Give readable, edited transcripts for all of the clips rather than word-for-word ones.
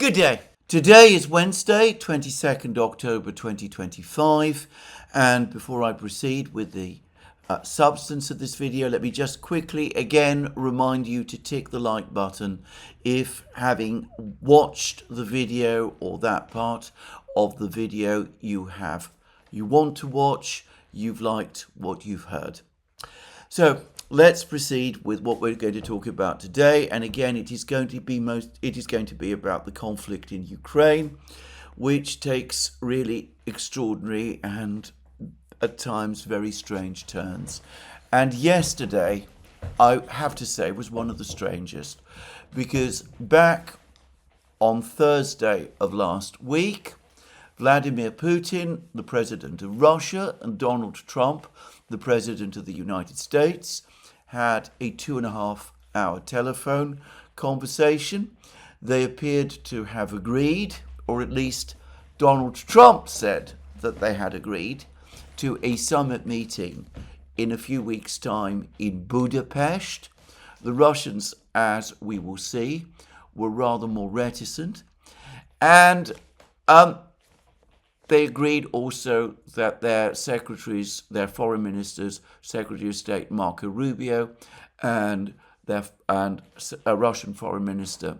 Good day. Today is Wednesday, 22nd October 2025, and before I proceed with the substance of this video, let me just quickly again remind you to tick the like button if, having watched the video or that part of the video you want to watch, you've liked what you've heard. So let's proceed with what we're going to talk about today. And again, it is going to be about the conflict in Ukraine, which takes really extraordinary and at times very strange turns. And yesterday, I have to say, was one of the strangest, because back on Thursday of last week, Vladimir Putin, the president of Russia, and Donald Trump, the president of the United States, had a 2.5-hour telephone conversation. They appeared to have agreed, or at least Donald Trump said that they had agreed, to a summit meeting in a few weeks' time in Budapest. The Russians, as we will see, were rather more reticent. And they agreed also that their secretaries, their foreign ministers, Secretary of State Mercouris and Russian Foreign Minister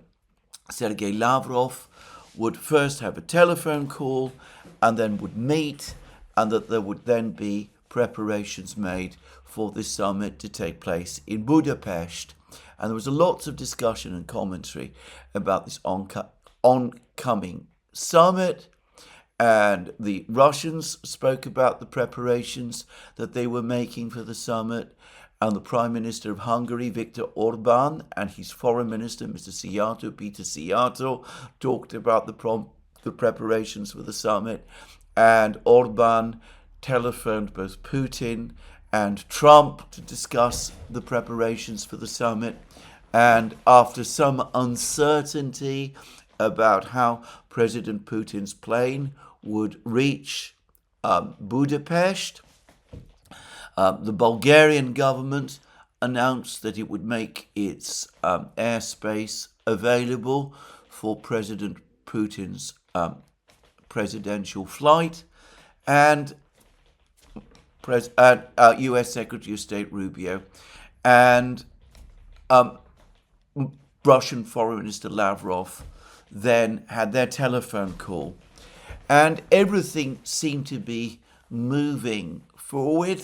Sergei Lavrov, would first have a telephone call and then would meet, and that there would then be preparations made for this summit to take place in Budapest. And there was lots of discussion and commentary about this oncoming summit. And the Russians spoke about the preparations that they were making for the summit. And the Prime Minister of Hungary, Viktor Orban, and his Foreign Minister, Peter Szijjártó, talked about the preparations for the summit. And Orban telephoned both Putin and Trump to discuss the preparations for the summit. And after some uncertainty about how President Putin's plane would reach Budapest, the Bulgarian government announced that it would make its airspace available for President Putin's presidential flight, and U.S. Secretary of State Rubio and Russian Foreign Minister Lavrov then had their telephone call. And everything seemed to be moving forward,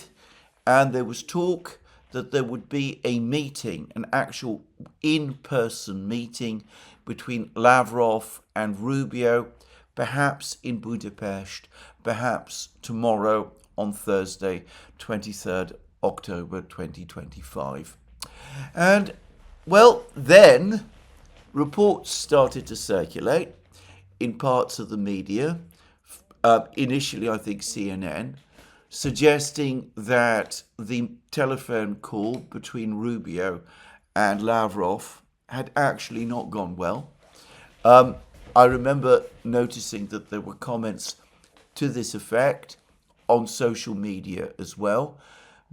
and there was talk that there would be a meeting, an actual in-person meeting between Lavrov and Rubio, perhaps in Budapest, perhaps tomorrow on Thursday, 23rd October 2025. And, well, then reports started to circulate in parts of the media, initially I think CNN, suggesting that the telephone call between Rubio and Lavrov had actually not gone well. I remember noticing that there were comments to this effect on social media as well.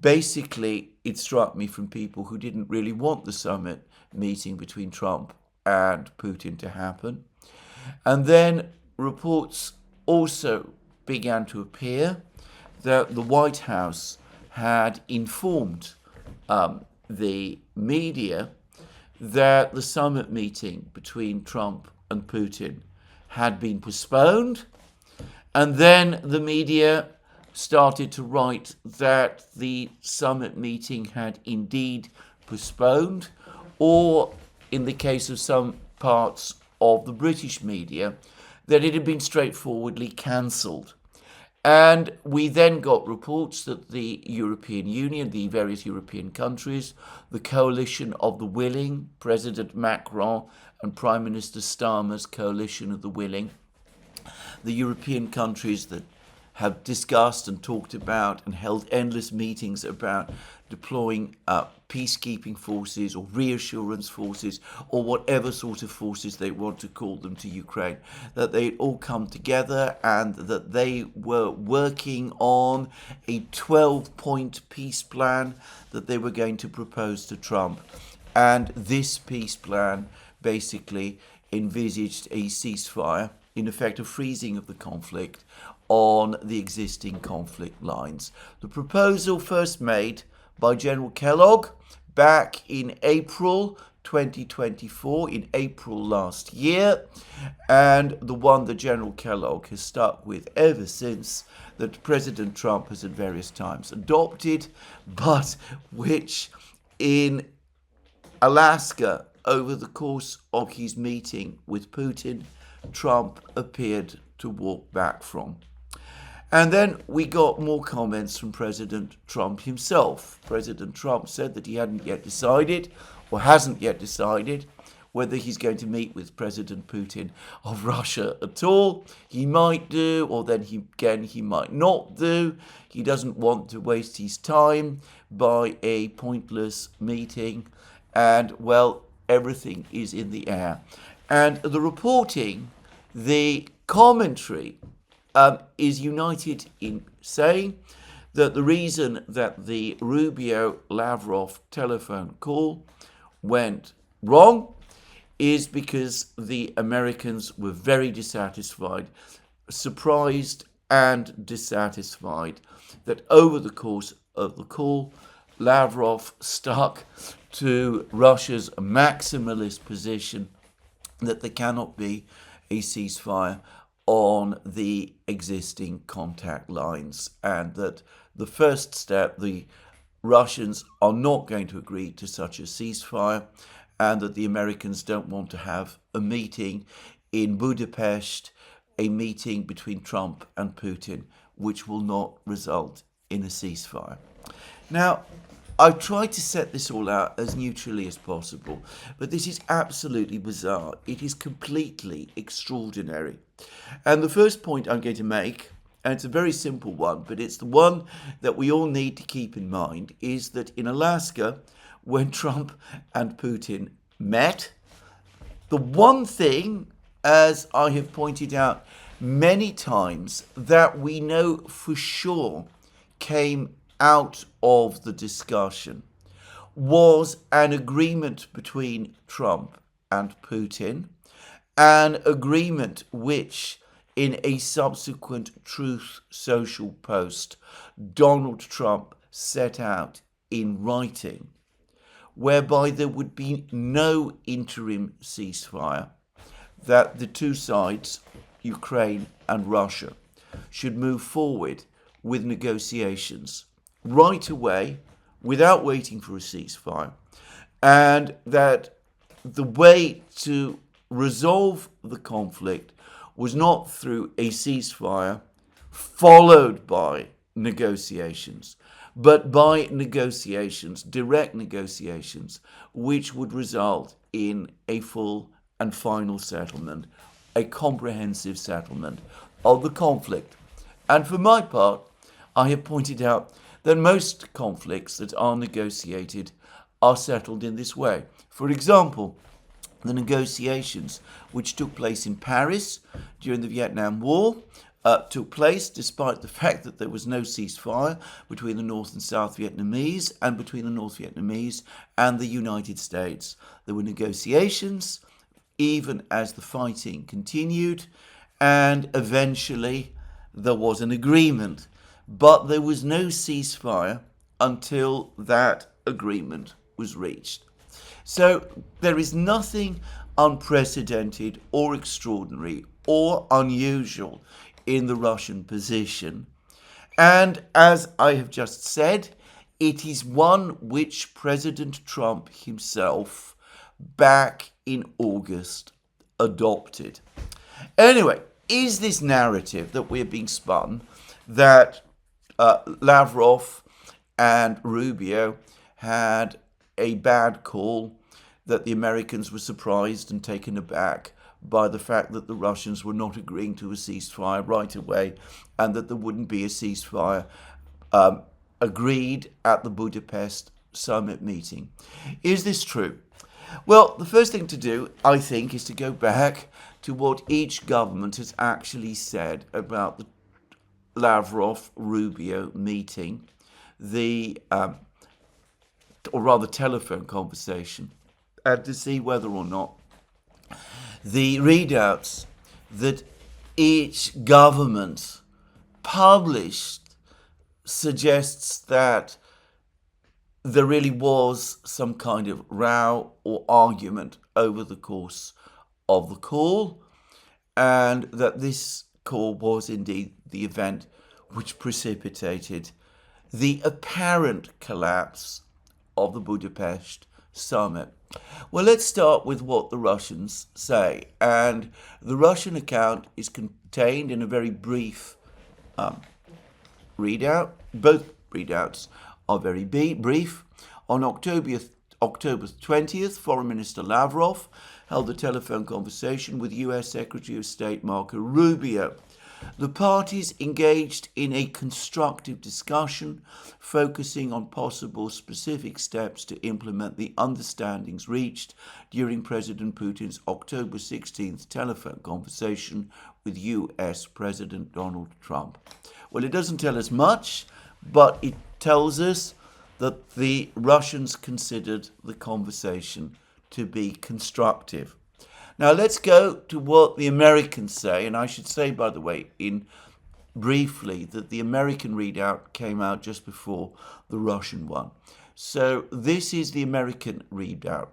Basically, it struck me from people who didn't really want the summit meeting between Trump and Putin to happen. And then reports also began to appear that the White House had informed the media that the summit meeting between Trump and Putin had been postponed. And then the media started to write that the summit meeting had indeed postponed, or in the case of some parts of the British media, that it had been straightforwardly cancelled. And we then got reports that the European Union, the various European countries, the coalition of the willing, President Macron and Prime Minister Starmer's coalition of the willing, the European countries that have discussed and talked about and held endless meetings about deploying peacekeeping forces or reassurance forces or whatever sort of forces they want to call them to Ukraine, that they all come together and that they were working on a 12-point peace plan that they were going to propose to Trump. And this peace plan basically envisaged a ceasefire, in effect a freezing of the conflict on the existing conflict lines. The proposal first made by General Kellogg back in April 2024, in April last year, and the one that General Kellogg has stuck with ever since, that President Trump has at various times adopted, but which in Alaska, over the course of his meeting with Putin, Trump appeared to walk back from. And then we got more comments from President Trump himself. President Trump said that he hadn't yet decided, or hasn't yet decided, whether he's going to meet with President Putin of Russia at all. He might do, or then he might not do. He doesn't want to waste his time by a pointless meeting. And, well, everything is in the air. And the reporting, the commentary, is united in saying that the reason that the Rubio-Lavrov telephone call went wrong is because the Americans were very dissatisfied, surprised and dissatisfied that over the course of the call, Lavrov stuck to Russia's maximalist position that there cannot be a ceasefire on the existing contact lines, and that the first step, the Russians are not going to agree to such a ceasefire, and that the Americans don't want to have a meeting in Budapest, a meeting between Trump and Putin, which will not result in a ceasefire. Now, I've tried to set this all out as neutrally as possible, but this is absolutely bizarre. It is completely extraordinary. And the first point I'm going to make, and it's a very simple one, but it's the one that we all need to keep in mind, is that in Alaska, when Trump and Putin met, the one thing, as I have pointed out many times, that we know for sure came out of the discussion was an agreement between Trump and Putin, an agreement which, in a subsequent Truth Social post, Donald Trump set out in writing, whereby there would be no interim ceasefire, that the two sides, Ukraine and Russia, should move forward with negotiations right away, without waiting for a ceasefire, and that the way to resolve the conflict was not through a ceasefire followed by negotiations, but by negotiations, direct negotiations, which would result in a full and final settlement, a comprehensive settlement of the conflict. And for my part, I have pointed out that most conflicts that are negotiated are settled in this way. For example, the negotiations which took place in Paris during the Vietnam War took place despite the fact that there was no ceasefire between the North and South Vietnamese and between the North Vietnamese and the United States. There were negotiations even as the fighting continued, and eventually there was an agreement. But there was no ceasefire until that agreement was reached. So there is nothing unprecedented or extraordinary or unusual in the Russian position. And as I have just said, it is one which President Trump himself, back in August, adopted. Anyway, is this narrative that we're being spun that Lavrov and Rubio had a bad call, that the Americans were surprised and taken aback by the fact that the Russians were not agreeing to a ceasefire right away, and that there wouldn't be a ceasefire agreed at the Budapest summit meeting? Is this true? Well, the first thing to do, I think, is to go back to what each government has actually said about the Lavrov-Rubio meeting, or rather telephone conversation, and to see whether or not The readouts that each government published suggests that there really was some kind of row or argument over the course of the call, and that this call was indeed the event which precipitated the apparent collapse of the Budapest summit. Well, let's start with what the Russians say. And the Russian account is contained in a very brief readout. Both readouts are very brief. On October 20th, Foreign Minister Lavrov held a telephone conversation with US Secretary of State Mercouris. The parties engaged in a constructive discussion focusing on possible specific steps to implement the understandings reached during President Putin's October 16th telephone conversation with US President Donald Trump. Well, it doesn't tell us much, but it tells us that the Russians considered the conversation to be constructive. Now let's go to what the Americans say, and I should say, by the way, briefly, that the American readout came out just before the Russian one. So this is the American readout.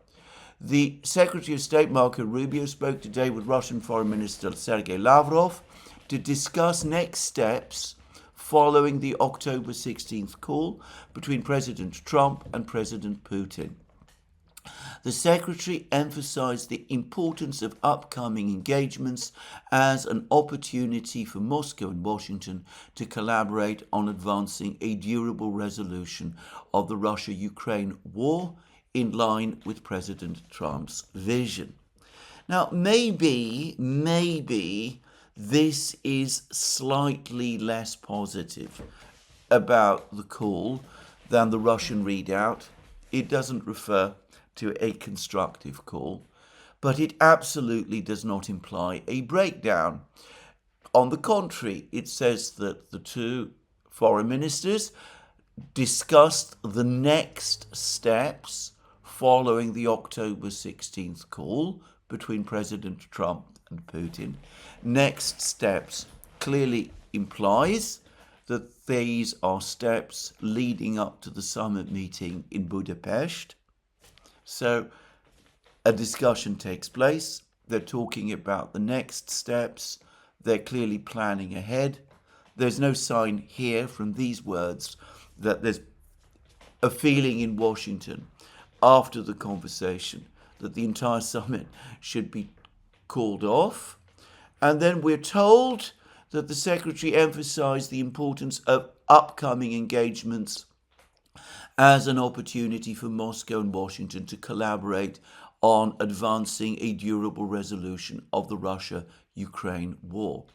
The Secretary of State, Marco-Rubio, spoke today with Russian Foreign Minister Sergei Lavrov to discuss next steps following the October 16th call between President Trump and President Putin. The Secretary emphasized the importance of upcoming engagements as an opportunity for Moscow and Washington to collaborate on advancing a durable resolution of the Russia-Ukraine war in line with President Trump's vision. Now, maybe this is slightly less positive about the call than the Russian readout. It doesn't refer to a constructive call, but it absolutely does not imply a breakdown. On the contrary, it says that the two foreign ministers discussed the next steps following the October 16th call between President Trump and Putin. Next steps clearly implies that these are steps leading up to the summit meeting in Budapest. So a discussion takes place. They're talking about the next steps. They're clearly planning ahead. There's no sign here from these words that there's a feeling in Washington after the conversation that the entire summit should be called off. And then we're told that the Secretary emphasized the importance of upcoming engagements as an opportunity for Moscow and Washington to collaborate on advancing a durable resolution of the Russia-Ukraine war.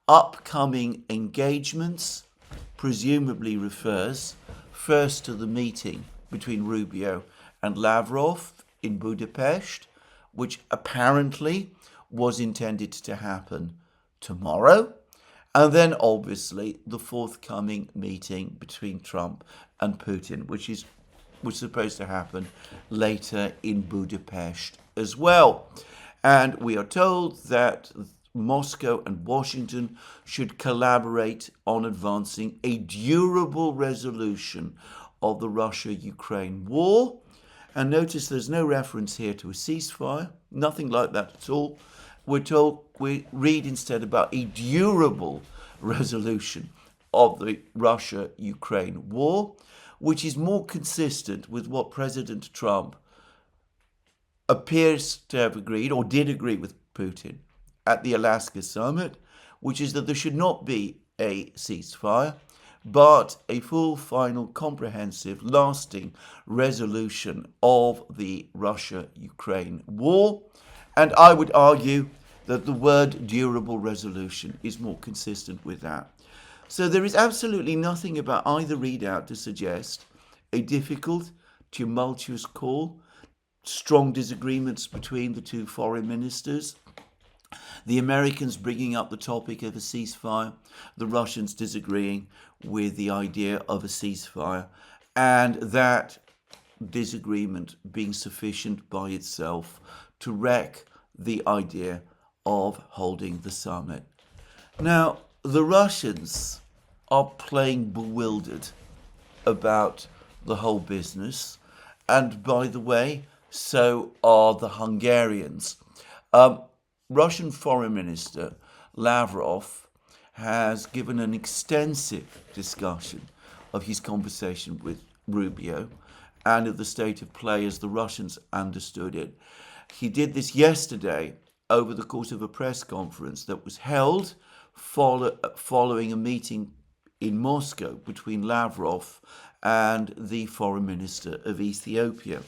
Upcoming engagements presumably refers first to the meeting between Rubio and Lavrov in Budapest, which apparently was intended to happen tomorrow, and then obviously the forthcoming meeting between Trump and Putin, which was supposed to happen later in Budapest as well. And we are told that Moscow and Washington should collaborate on advancing a durable resolution of the Russia-Ukraine war. And notice there's no reference here to a ceasefire, nothing like that at all. We read instead about a durable resolution of the Russia-Ukraine war, which is more consistent with what President Trump appears to have agreed, or did agree with Putin at the Alaska summit, which is that there should not be a ceasefire, but a full, final, comprehensive, lasting resolution of the Russia-Ukraine war. And I would argue that the word durable resolution is more consistent with that. So there is absolutely nothing about either readout to suggest a difficult, tumultuous call, strong disagreements between the two foreign ministers, the Americans bringing up the topic of a ceasefire, the Russians disagreeing with the idea of a ceasefire, and that disagreement being sufficient by itself to wreck the idea of holding the summit. Now, the Russians are playing bewildered about the whole business, and by the way, so are the Hungarians. Russian Foreign Minister Lavrov has given an extensive discussion of his conversation with Rubio and of the state of play as the Russians understood it. He did this yesterday over the course of a press conference that was held following a meeting in Moscow between Lavrov and the Foreign Minister of Ethiopia.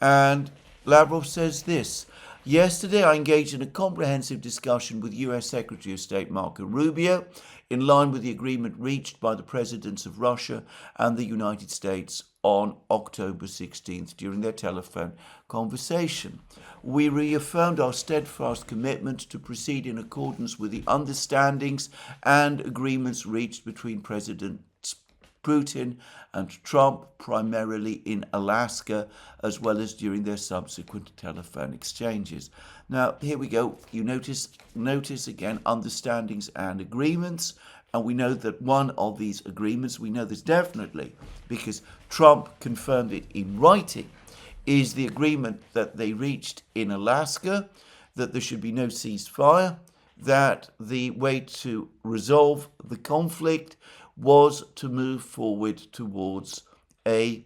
And Lavrov says this: yesterday I engaged in a comprehensive discussion with US Secretary of State Marco Rubio in line with the agreement reached by the presidents of Russia and the United States on October 16th during their telephone conversation. We reaffirmed our steadfast commitment to proceed in accordance with the understandings and agreements reached between Presidents Putin and Trump, primarily in Alaska, as well as during their subsequent telephone exchanges. Now, here we go. You notice again, understandings and agreements. And we know that one of these agreements, we know this definitely because Trump confirmed it in writing, is the agreement that they reached in Alaska, that there should be no ceasefire, that the way to resolve the conflict was to move forward towards a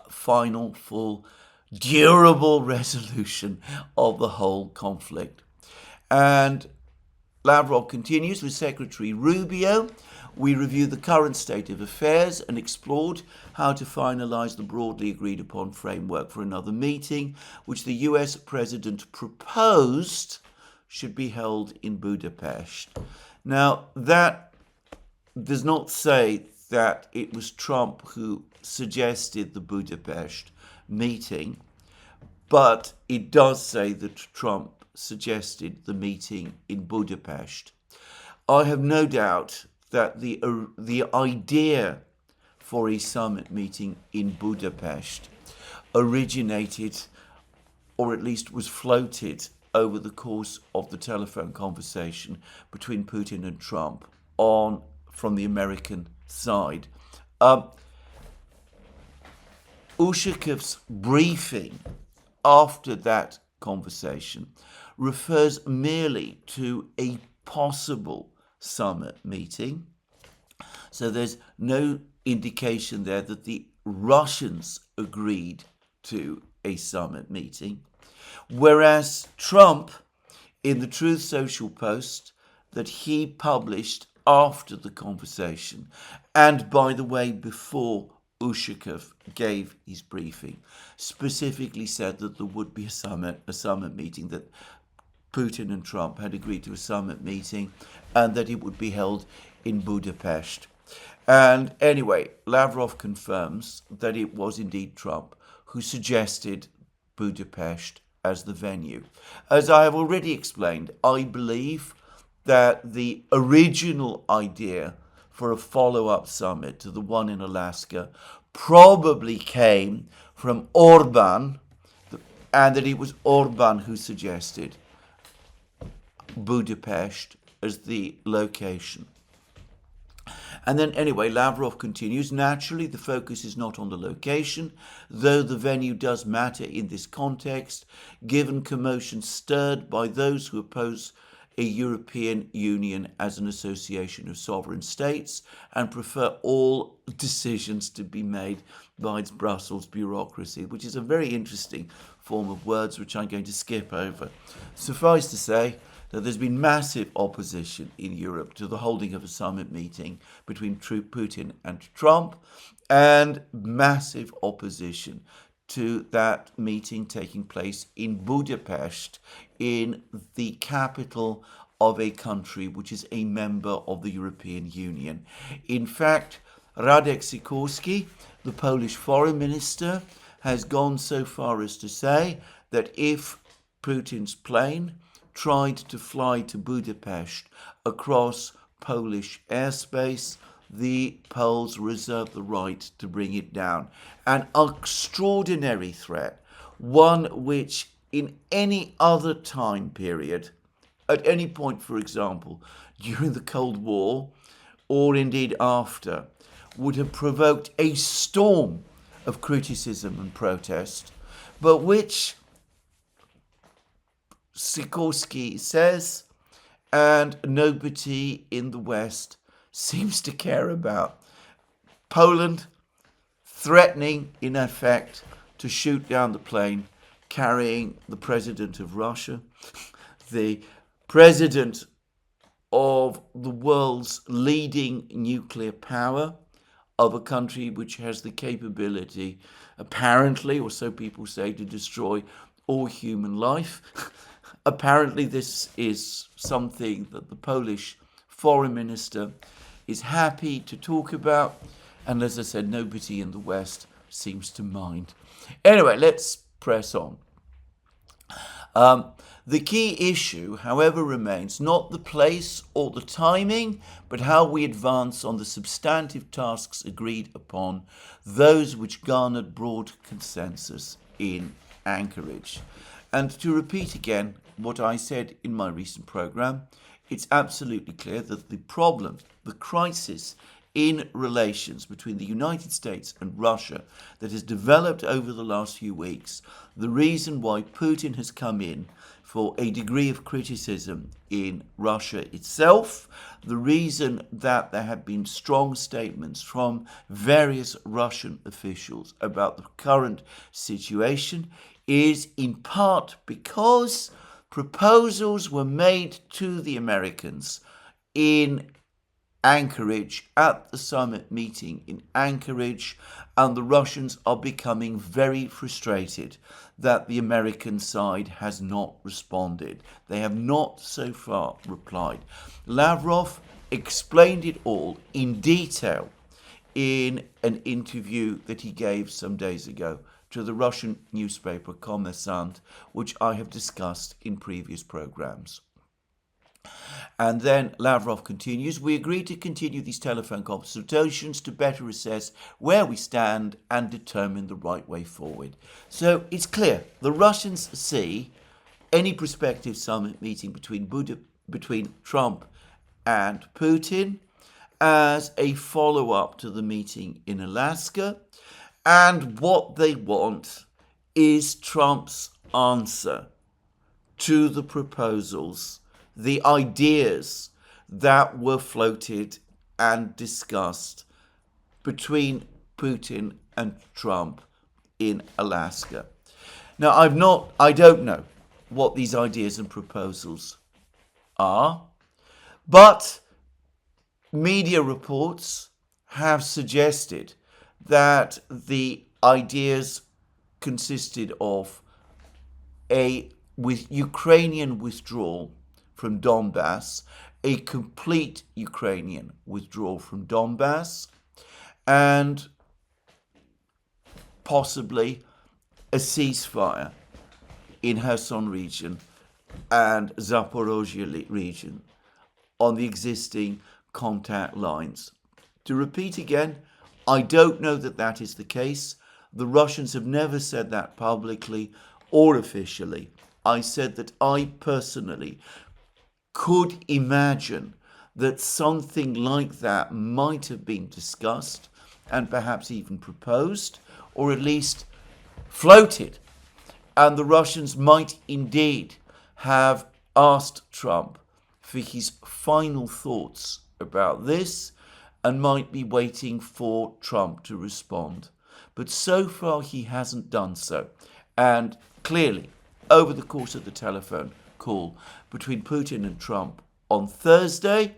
final, full, durable resolution of the whole conflict. And Lavrov continues with Secretary Rubio. We reviewed the current state of affairs and explored how to finalize the broadly agreed upon framework for another meeting, which the US President proposed should be held in Budapest. Now, that does not say that it was Trump who suggested the Budapest meeting, but it does say that Trump suggested the meeting in Budapest. I have no doubt that the idea for a summit meeting in Budapest originated, or at least was floated, over the course of the telephone conversation between Putin and Trump from the American side. Ushakov's briefing after that conversation refers merely to a possible summit meeting. So there's no indication there that the Russians agreed to a summit meeting. Whereas Trump, in the Truth Social post that he published after the conversation, and by the way, before Ushakov gave his briefing, specifically said that there would be a summit meeting, that Putin and Trump had agreed to a summit meeting, and that it would be held in Budapest. And anyway, Lavrov confirms that it was indeed Trump who suggested Budapest as the venue. As I have already explained, I believe that the original idea for a follow-up summit to the one in Alaska probably came from Orban, and that it was Orban who suggested Budapest as the location. And then anyway, Lavrov continues, naturally the focus is not on the location, though the venue does matter in this context, given commotion stirred by those who oppose a European Union as an association of sovereign states and prefer all decisions to be made by its Brussels bureaucracy, which is a very interesting form of words which I'm going to skip over. Suffice to say that there's been massive opposition in Europe to the holding of a summit meeting between Putin and Trump, and massive opposition to that meeting taking place in Budapest, in the capital of a country which is a member of the European Union. In fact, Radek Sikorski, the Polish foreign minister, has gone so far as to say that if Putin's plane tried to fly to Budapest across Polish airspace, the Poles reserve the right to bring it down. An extraordinary threat, one which in any other time period, at any point, for example, during the Cold War, or indeed after, would have provoked a storm of criticism and protest, but which Sikorsky says, and nobody in the West seems to care about. Poland threatening, in effect, to shoot down the plane carrying the president of Russia, the president of the world's leading nuclear power, of a country which has the capability, apparently, or so people say, to destroy all human life. Apparently, this is something that the Polish foreign minister is happy to talk about. And as I said, nobody in the West seems to mind. Anyway, let's press on. The key issue, however, remains not the place or the timing, but how we advance on the substantive tasks agreed upon, those which garnered broad consensus in Anchorage. And to repeat again what I said in my recent programme, it's absolutely clear that the problem, the crisis in relations between the United States and Russia that has developed over the last few weeks, the reason why Putin has come in for a degree of criticism in Russia itself, the reason that there have been strong statements from various Russian officials about the current situation is in part because proposals were made to the Americans in Anchorage at the summit meeting in Anchorage, and the Russians are becoming very frustrated that the American side has not responded. They have not so far replied. Lavrov explained it all in detail in an interview that he gave some days ago to the Russian newspaper Kommersant, which I have discussed in previous programs. And then Lavrov continues, we agreed to continue these telephone consultations to better assess where we stand and determine the right way forward. So it's clear, the Russians see any prospective summit meeting between Trump and Putin as a follow-up to the meeting in Alaska, and what they want is Trump's answer to the proposals, the ideas that were floated and discussed between Putin and Trump in Alaska. Now, I don't know what these ideas and proposals are, but media reports have suggested that the ideas consisted of with Ukrainian withdrawal from Donbass, a complete Ukrainian withdrawal from Donbass, and possibly a ceasefire in Kherson region and Zaporozhye region on the existing contact lines. To repeat again, I don't know that that is the case. The Russians have never said that publicly or officially. I said that I personally could imagine that something like that might have been discussed and perhaps even proposed, or at least floated. And the Russians might indeed have asked Trump for his final thoughts about this and might be waiting for Trump to respond. But so far he hasn't done so. And clearly, over the course of the telephone call between Putin and Trump on Thursday,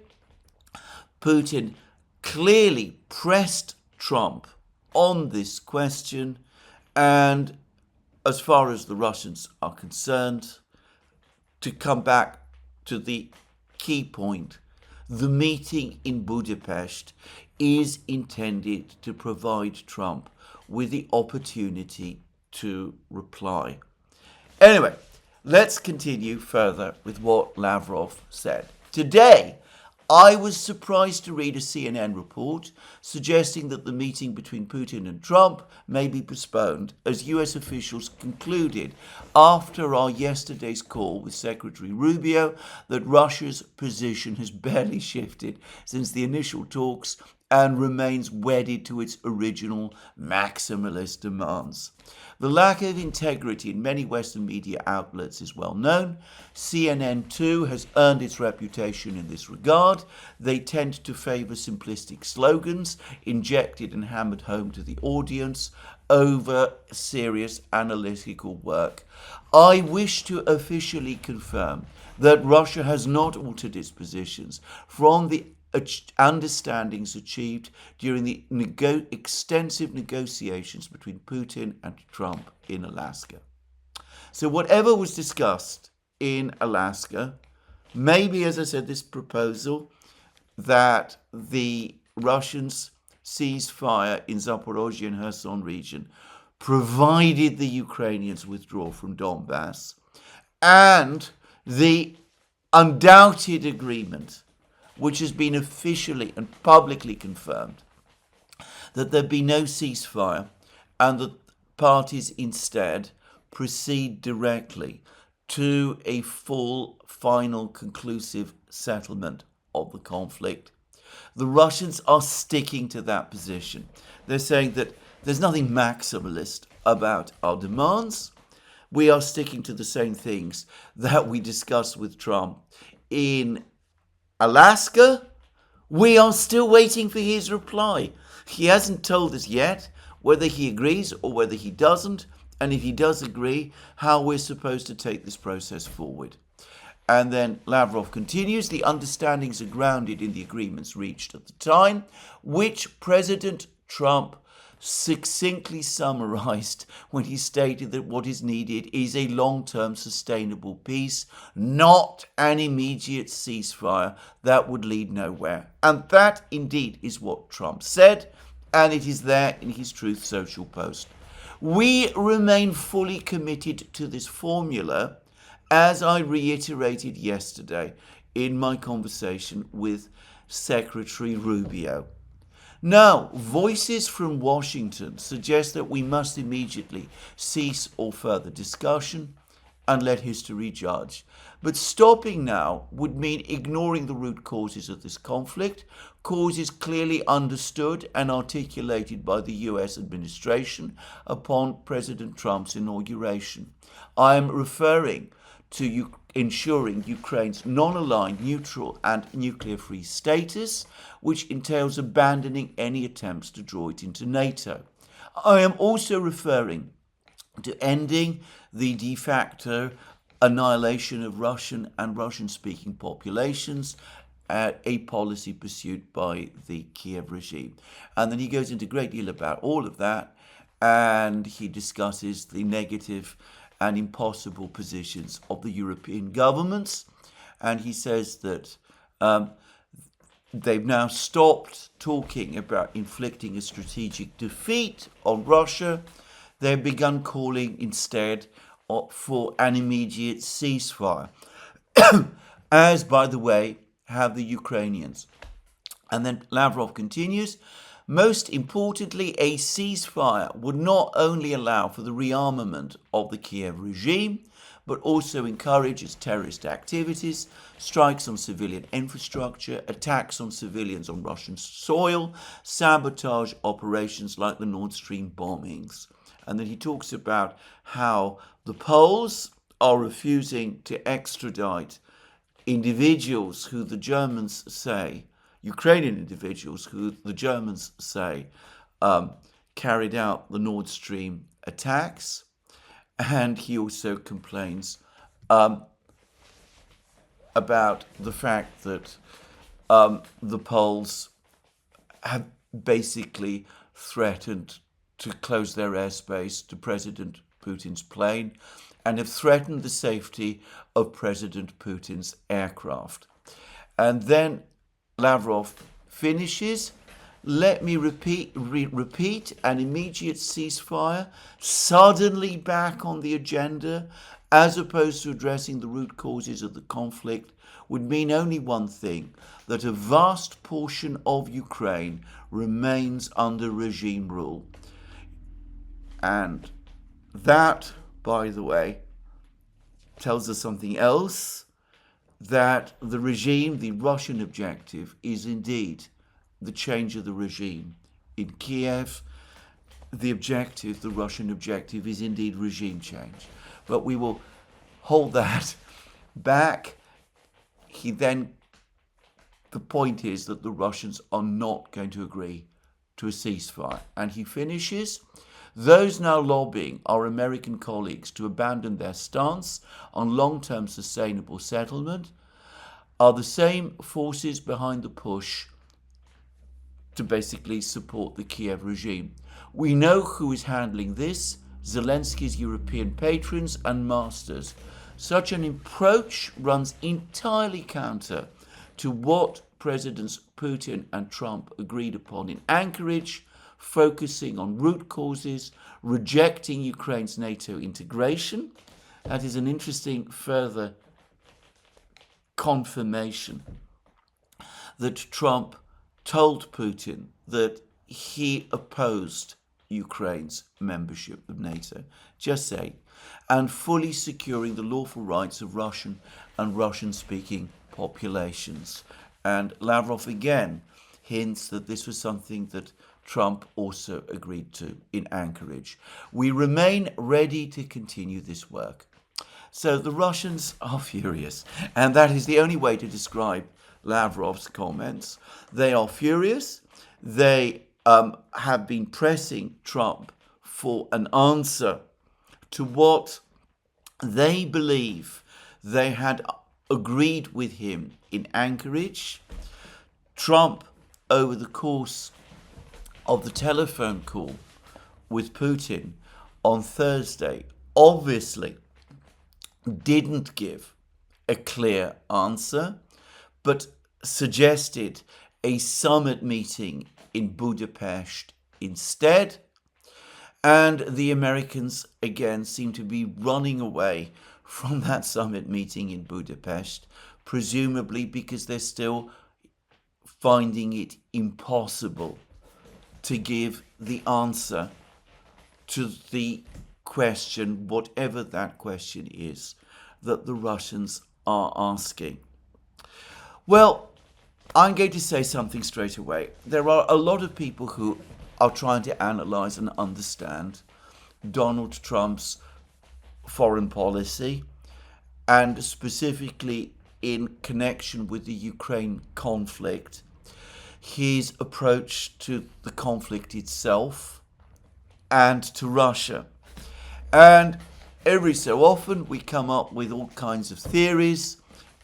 Putin clearly pressed Trump on this question, and as far as the Russians are concerned, to come back to the key point, the meeting in Budapest is intended to provide Trump with the opportunity to reply. Anyway, let's continue further with what Lavrov said. Today, I was surprised to read a CNN report suggesting that the meeting between Putin and Trump may be postponed, as US officials concluded after our yesterday's call with Secretary Rubio that Russia's position has barely shifted since the initial talks and remains wedded to its original maximalist demands. The lack of integrity in many Western media outlets is well known. CNN, too, has earned its reputation in this regard. They tend to favour simplistic slogans injected and hammered home to the audience over serious analytical work. I wish to officially confirm that Russia has not altered its positions from the understandings achieved during the extensive negotiations between Putin and Trump in Alaska. So whatever was discussed in Alaska, maybe, as I said, this proposal that the Russians cease fire in Zaporozhye and Kherson region, provided the Ukrainians withdraw from Donbass, and the undoubted agreement which has been officially and publicly confirmed, that there be no ceasefire and that parties instead proceed directly to a full, final, conclusive settlement of the conflict. The Russians are sticking to that position. They're saying that there's nothing maximalist about our demands. We are sticking to the same things that we discussed with Trump in Alaska. We are still waiting for his reply. He hasn't told us yet whether he agrees or whether he doesn't, and if he does agree, how we're supposed to take this process forward. And then Lavrov continues, the understandings are grounded in the agreements reached at the time, which President Trump succinctly summarized when he stated that what is needed is a long-term sustainable peace, not an immediate ceasefire that would lead nowhere. And that indeed is what Trump said, and it is there in his Truth Social post. We remain fully committed to this formula, as I reiterated yesterday in my conversation with Secretary Rubio. Now, voices from Washington suggest that we must immediately cease all further discussion and let history judge. But stopping now would mean ignoring the root causes of this conflict, causes clearly understood and articulated by the US administration upon President Trump's inauguration. I am referring to ensuring Ukraine's non-aligned, neutral and nuclear-free status, which entails abandoning any attempts to draw it into NATO. I am also referring to ending the de facto annihilation of Russian and Russian-speaking populations, a policy pursued by the Kiev regime. And then he goes into a great deal about all of that, and he discusses the negative and impossible positions of the European governments. And he says that they've now stopped talking about inflicting a strategic defeat on Russia. They've begun calling instead for an immediate ceasefire, as, by the way, have the Ukrainians. And then Lavrov continues, most importantly, a ceasefire would not only allow for the rearmament of the Kiev regime, but also encourage its terrorist activities, strikes on civilian infrastructure, attacks on civilians on Russian soil, sabotage operations like the Nord Stream bombings. And then he talks about how the Poles are refusing to extradite individuals who the Germans say, Ukrainian individuals who the Germans say carried out the Nord Stream attacks. And he also complains about the fact that the Poles have basically threatened to close their airspace to President Putin's plane and have threatened the safety of President Putin's aircraft. And then Lavrov finishes, let me repeat, an immediate ceasefire, suddenly back on the agenda, as opposed to addressing the root causes of the conflict, would mean only one thing, that a vast portion of Ukraine remains under regime rule. And that, by the way, tells us something else, that the regime, the Russian objective, is indeed the change of the regime. In Kiev, the objective, the Russian objective, is indeed regime change. But we will hold that back. The point is that the Russians are not going to agree to a ceasefire. And he finishes, those now lobbying our American colleagues to abandon their stance on long-term sustainable settlement are the same forces behind the push to basically support the Kiev regime. We know who is handling this, Zelensky's European patrons and masters. Such an approach runs entirely counter to what Presidents Putin and Trump agreed upon in Anchorage, focusing on root causes, rejecting Ukraine's NATO integration. That is an interesting further confirmation that Trump told Putin that he opposed Ukraine's membership of NATO, just saying, and fully securing the lawful rights of Russian and Russian-speaking populations. And Lavrov again hints that this was something that Trump also agreed to in Anchorage. We remain ready to continue this work. So the Russians are furious, and that is the only way to describe Lavrov's comments. They are furious. They have been pressing Trump for an answer to what they believe they had agreed with him in Anchorage. Trump, over the course of the telephone call with Putin on Thursday, obviously didn't give a clear answer, but suggested a summit meeting in Budapest instead. And the Americans, again, seem to be running away from that summit meeting in Budapest, presumably because they're still finding it impossible to give the answer to the question, whatever that question is, that the Russians are asking. Well, I'm going to say something straight away. There are a lot of people who are trying to analyze and understand Donald Trump's foreign policy, and specifically in connection with the Ukraine conflict, his approach to the conflict itself and to Russia. And every so often we come up with all kinds of theories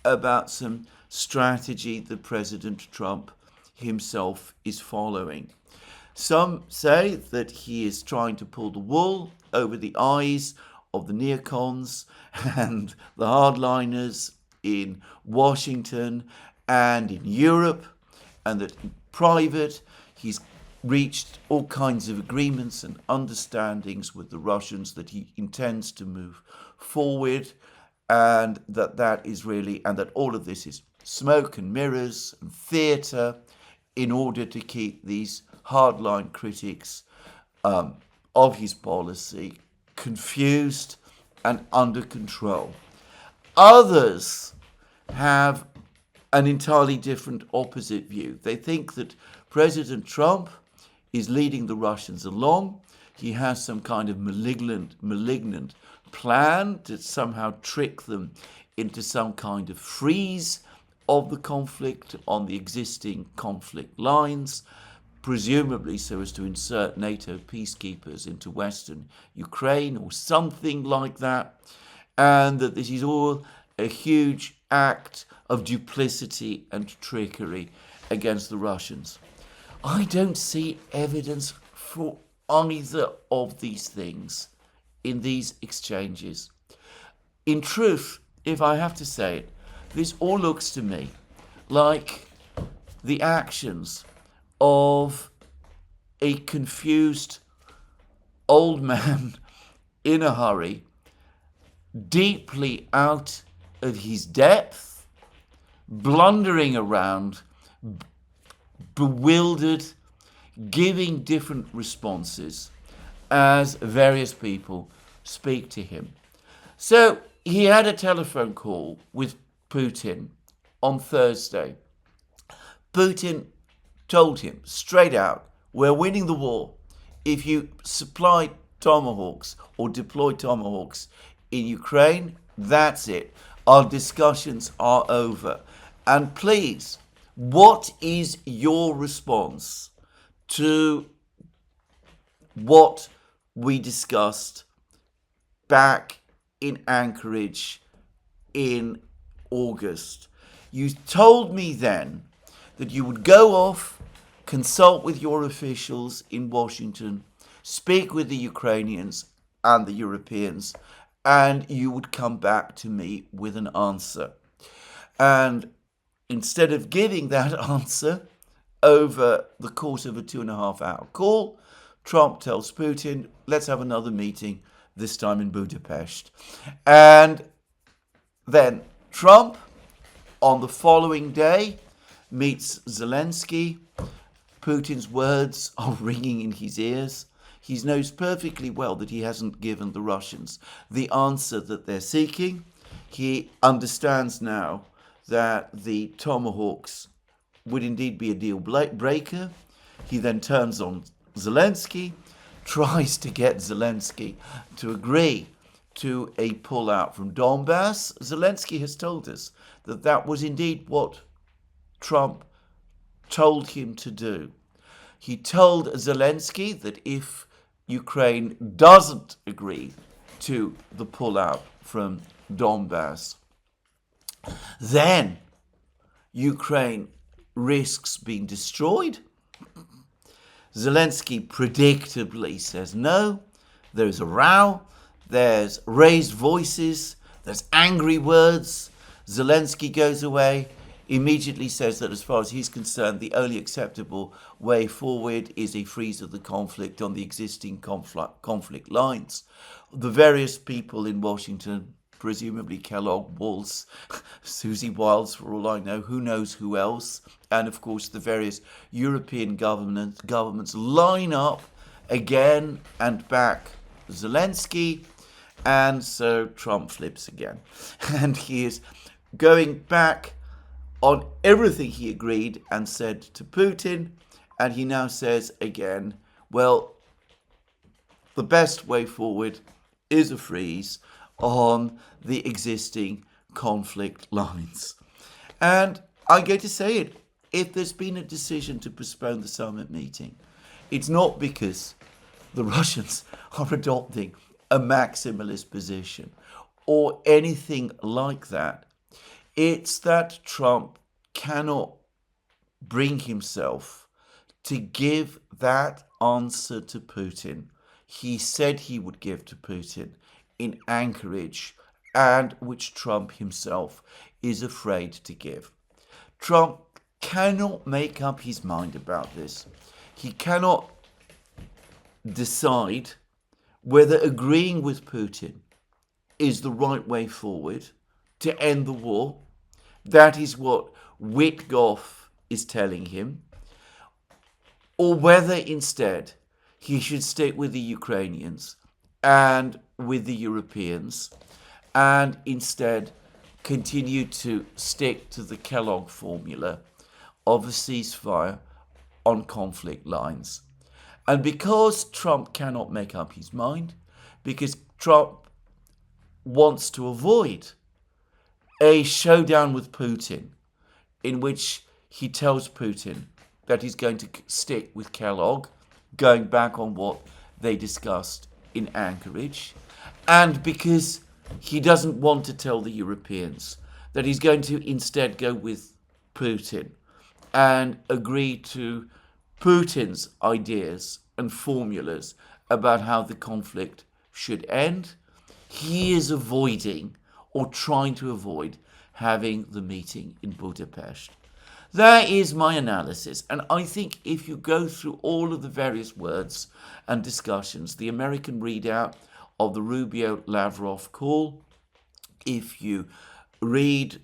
about some strategy that President Trump himself is following. Some say that he is trying to pull the wool over the eyes of the neocons and the hardliners in Washington and in Europe, and that in private he's reached all kinds of agreements and understandings with the Russians that he intends to move forward, and that is really, and that all of this is smoke and mirrors and theatre in order to keep these hardline critics of his policy confused and under control. Others have an entirely different opposite view. They think that President Trump is leading the Russians along. He has some kind of malignant plan to somehow trick them into some kind of freeze of the conflict on the existing conflict lines, presumably so as to insert NATO peacekeepers into Western Ukraine or something like that, and that this is all a huge act of duplicity and trickery against the Russians. I don't see evidence for either of these things in these exchanges. In truth, if I have to say it, this all looks to me like the actions of a confused old man in a hurry, deeply out of his depth, blundering around, bewildered, giving different responses as various people speak to him. So he had a telephone call with Putin on Thursday. Putin told him straight out, we're winning the war. If you supply tomahawks or deploy tomahawks in Ukraine, that's it. Our discussions are over. And please, what is your response to what we discussed back in Anchorage in August? You told me then that you would go off, consult with your officials in Washington, speak with the Ukrainians and the Europeans, and you would come back to me with an answer. And instead of giving that answer over the course of a 2.5-hour call, Trump tells Putin, let's have another meeting, this time in Budapest. And then Trump, on the following day, meets Zelensky. Putin's words are ringing in his ears. He knows perfectly well that he hasn't given the Russians the answer that they're seeking. He understands now that the tomahawks would indeed be a deal breaker. He then turns on Zelensky, tries to get Zelensky to agree to a pullout from Donbass. Zelensky has told us that that was indeed what Trump told him to do. He told Zelensky that if Ukraine doesn't agree to the pullout from Donbass, then Ukraine risks being destroyed. Zelensky predictably says no. There's a row. There's raised voices. There's angry words. Zelensky goes away, immediately says that as far as he's concerned, the only acceptable way forward is a freeze of the conflict on the existing conflict lines. The various people in Washington, presumably Kellogg, Walz, Susie Wiles, for all I know, who knows who else, and of course the various European governments line up again and back Zelensky, and so Trump flips again. And he is going back on everything he agreed and said to Putin, and he now says again, well, the best way forward is a freeze on the existing conflict lines. And I'm going to say it, if there's been a decision to postpone the summit meeting, it's not because the Russians are adopting a maximalist position or anything like that. It's that Trump cannot bring himself to give that answer to Putin he said he would give to Putin in Anchorage, and which Trump himself is afraid to give. Trump cannot make up his mind about this. He cannot decide whether agreeing with Putin is the right way forward to end the war. That is what Witkoff is telling him. Or whether instead he should stick with the Ukrainians and with the Europeans and instead continue to stick to the Kellogg formula of a ceasefire on conflict lines. And because Trump cannot make up his mind, because Trump wants to avoid a showdown with Putin in which he tells Putin that he's going to stick with Kellogg, going back on what they discussed in Anchorage, and because he doesn't want to tell the Europeans that he's going to instead go with Putin and agree to Putin's ideas and formulas about how the conflict should end, he is avoiding or trying to avoid having the meeting in Budapest. That is my analysis. And I think if you go through all of the various words and discussions, the American readout of the Rubio-Lavrov call, if you read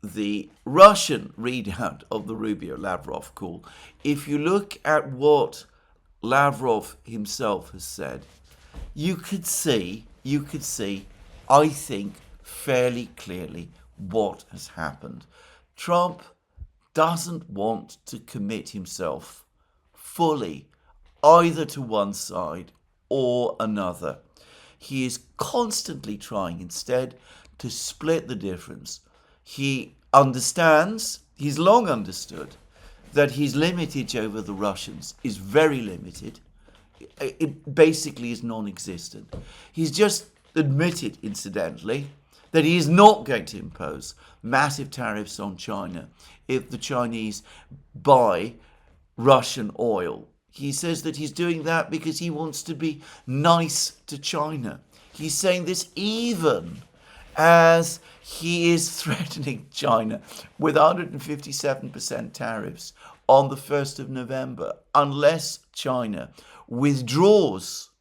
the Russian readout of the Rubio-Lavrov call, if you look at what Lavrov himself has said, you could see, I think, fairly clearly what has happened. Trump doesn't want to commit himself fully either to one side or another. He is constantly trying instead to split the difference. He understands, he's long understood, that his lineage over the Russians is very limited. It basically is non-existent. He's just admitted, incidentally, that he is not going to impose massive tariffs on China if the Chinese buy Russian oil. He says that he's doing that because he wants to be nice to China. He's saying this even as he is threatening China with 157% tariffs on the 1st of November unless China withdraws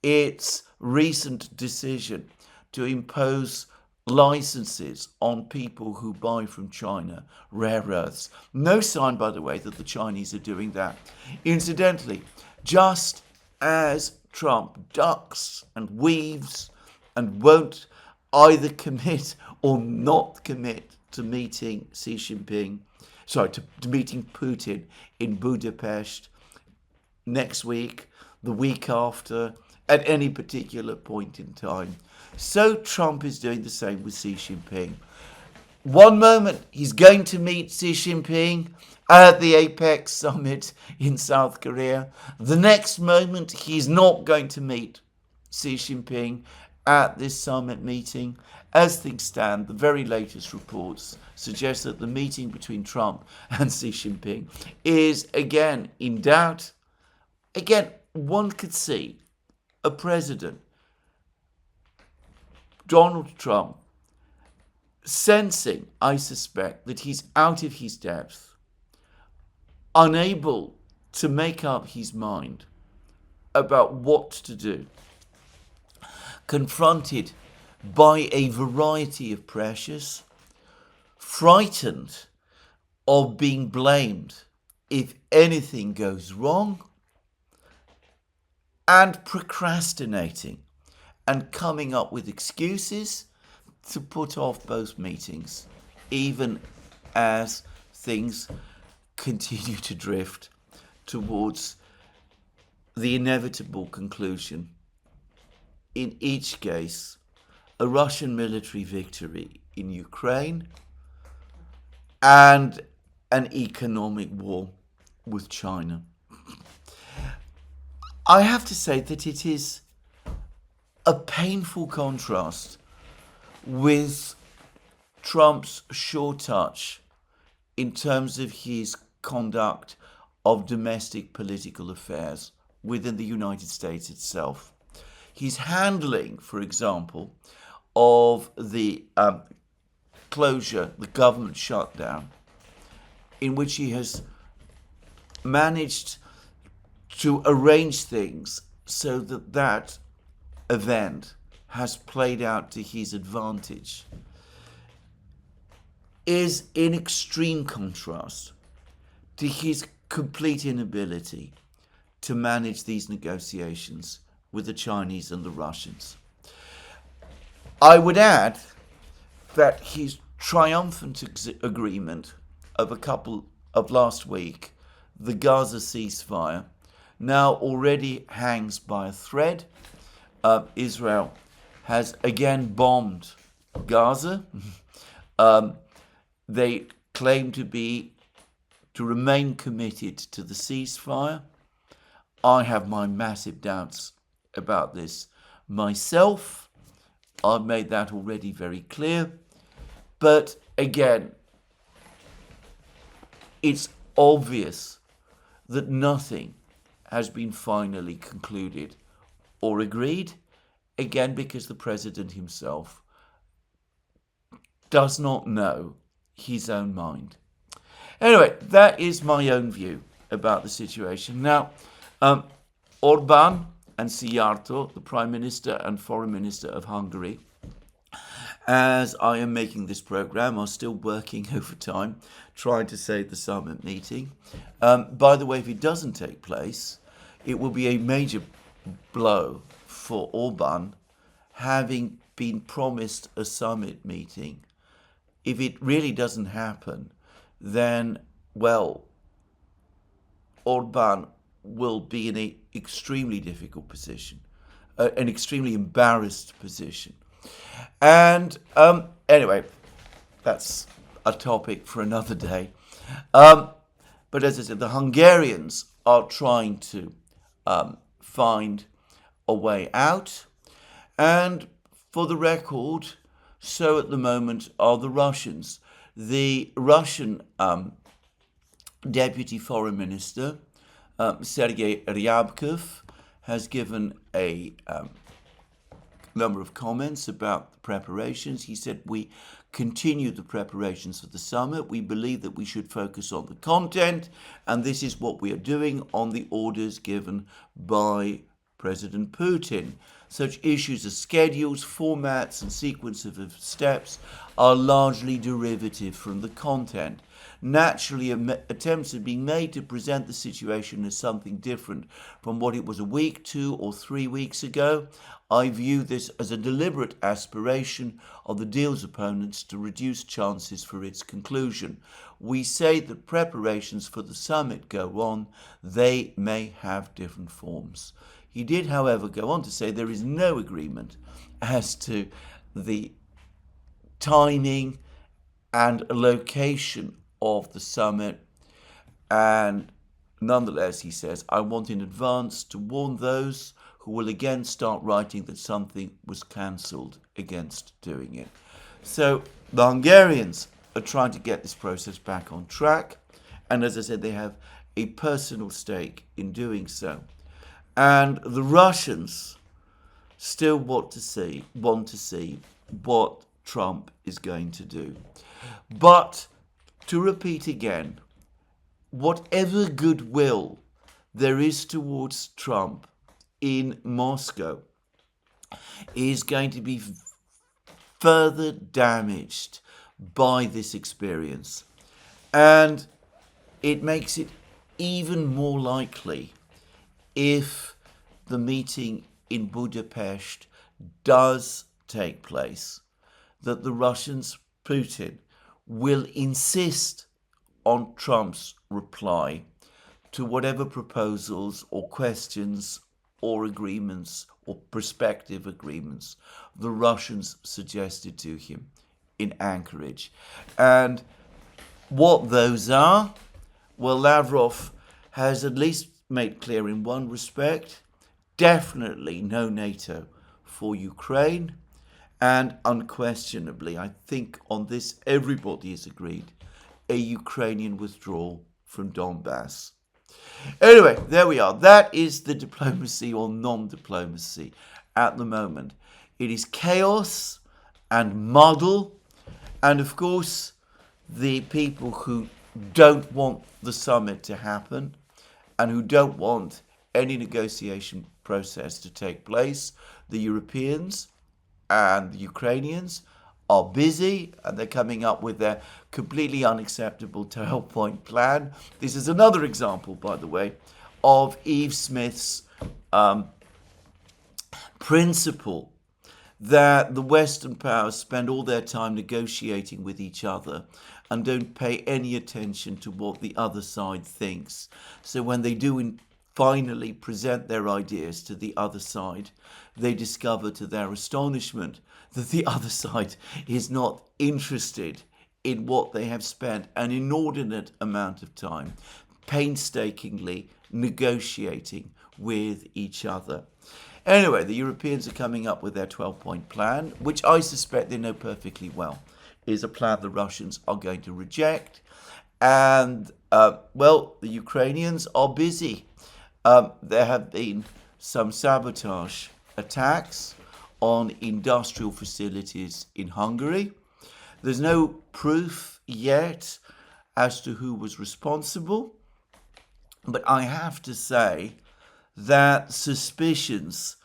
its recent decision to impose licenses on people who buy from China rare earths. No sign, by the way, that the Chinese are doing that. Incidentally, just as Trump ducks and weaves and won't either commit or not commit to meeting to meeting Putin in Budapest next week, the week after, at any particular point in time. So Trump is doing the same with Xi Jinping. One moment he's going to meet Xi Jinping at the APEC summit in South Korea. The next moment he's not going to meet Xi Jinping at this summit meeting. As things stand, the very latest reports suggest that the meeting between Trump and Xi Jinping is again in doubt. Again, one could see a president, Donald Trump, sensing, I suspect, that he's out of his depth, unable to make up his mind about what to do, confronted by a variety of pressures, frightened of being blamed if anything goes wrong, and procrastinating and coming up with excuses to put off both meetings, even as things continue to drift towards the inevitable conclusion. In each case, a Russian military victory in Ukraine and an economic war with China. I have to say that it is a painful contrast with Trump's sure touch in terms of his conduct of domestic political affairs within the United States itself. His handling, for example, of the closure, the government shutdown, in which he has managed to arrange things so that that event has played out to his advantage, is in extreme contrast to his complete inability to manage these negotiations with the Chinese and the Russians. I would add that his triumphant agreement of last week, the Gaza ceasefire, now already hangs by a thread. Israel has again bombed Gaza. They claim to remain committed to the ceasefire. I have my massive doubts about this myself. I've made that already very clear. But again, it's obvious that nothing has been finally concluded or agreed, again because the president himself does not know his own mind. Anyway, that is my own view about the situation. Now, Orbán and Szijjártó, the Prime Minister and Foreign Minister of Hungary, as I am making this program, I'm still working overtime, trying to save the summit meeting. By the way, if it doesn't take place, it will be a major blow for Orban, having been promised a summit meeting. If it really doesn't happen, then, well, Orban will be in an extremely difficult position, an extremely embarrassed position. And anyway, that's a topic for another day. But as I said, the Hungarians are trying to find a way out. And for the record, so at the moment are the Russians. The Russian Deputy Foreign Minister, Sergei Ryabkov, has given a number of comments about the preparations. He said, we continue the preparations for the summit. We believe that we should focus on the content, and this is what we are doing on the orders given by President Putin. Such issues as schedules, formats, and sequences of steps are largely derivative from the content. Naturally, attempts are being made to present the situation as something different from what it was a week, 2 or 3 weeks ago. I view this as a deliberate aspiration of the deal's opponents to reduce chances for its conclusion. We say that preparations for the summit go on. They may have different forms. He did, however, go on to say there is no agreement as to the timing and location of the summit. And nonetheless, he says, I want in advance to warn those who will again start writing that something was cancelled against doing it. So the Hungarians are trying to get this process back on track. And as I said, they have a personal stake in doing so. And the Russians still want to see what Trump is going to do. But to repeat again, whatever goodwill there is towards Trump in Moscow is going to be further damaged by this experience. And it makes it even more likely, if the meeting in Budapest does take place, that the Russians, Putin, will insist on Trump's reply to whatever proposals or questions or agreements or prospective agreements the Russians suggested to him in Anchorage. And what those are, well, Lavrov has at least made clear in one respect: definitely no NATO for Ukraine, and unquestionably, I think on this everybody is agreed, a Ukrainian withdrawal from Donbass. Anyway, there we are. That is the diplomacy or non-diplomacy at the moment. It is chaos and muddle, and of course, the people who don't want the summit to happen and who don't want any negotiation process to take place, the Europeans and the Ukrainians, are busy, and they're coming up with their completely unacceptable 12-point plan. This is another example, by the way, of Eve Smith's principle that the Western powers spend all their time negotiating with each other and don't pay any attention to what the other side thinks. So when they do finally present their ideas to the other side, they discover to their astonishment that the other side is not interested in what they have spent an inordinate amount of time painstakingly negotiating with each other. Anyway, the Europeans are coming up with their 12-point plan, which I suspect they know perfectly well is a plan the Russians are going to reject. And, well, the Ukrainians are busy. There have been some sabotage attacks on industrial facilities in Hungary. There's no proof yet as to who was responsible, but I have to say that suspicions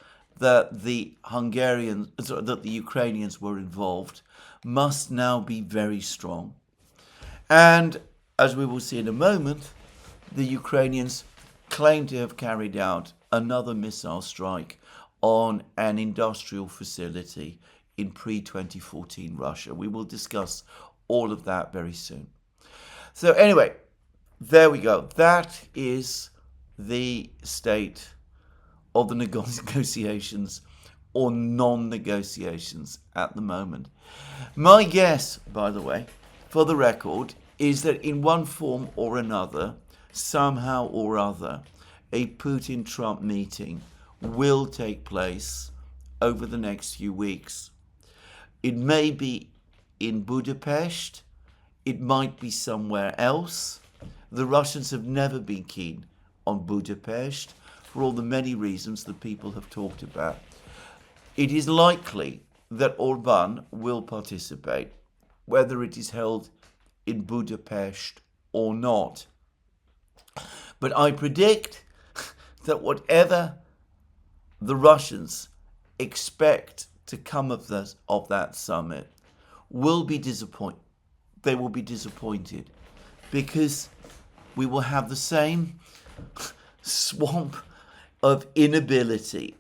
that that the Ukrainians were involved must now be very strong. And as we will see in a moment, the Ukrainians claim to have carried out another missile strike on an industrial facility in pre-2014 Russia. We will discuss all of that very soon. So anyway, there we go. That is the state of the negotiations or non-negotiations at the moment. My guess, by the way, for the record, is that in one form or another, somehow or other, a Putin-Trump meeting will take place over the next few weeks. It may be in Budapest, it might be somewhere else. The Russians have never been keen on Budapest for all the many reasons that people have talked about. It is likely that Orban will participate, whether it is held in Budapest or not. But I predict that whatever the Russians expect to come of that summit will be disappointed. They will be disappointed because we will have the same swamp of inability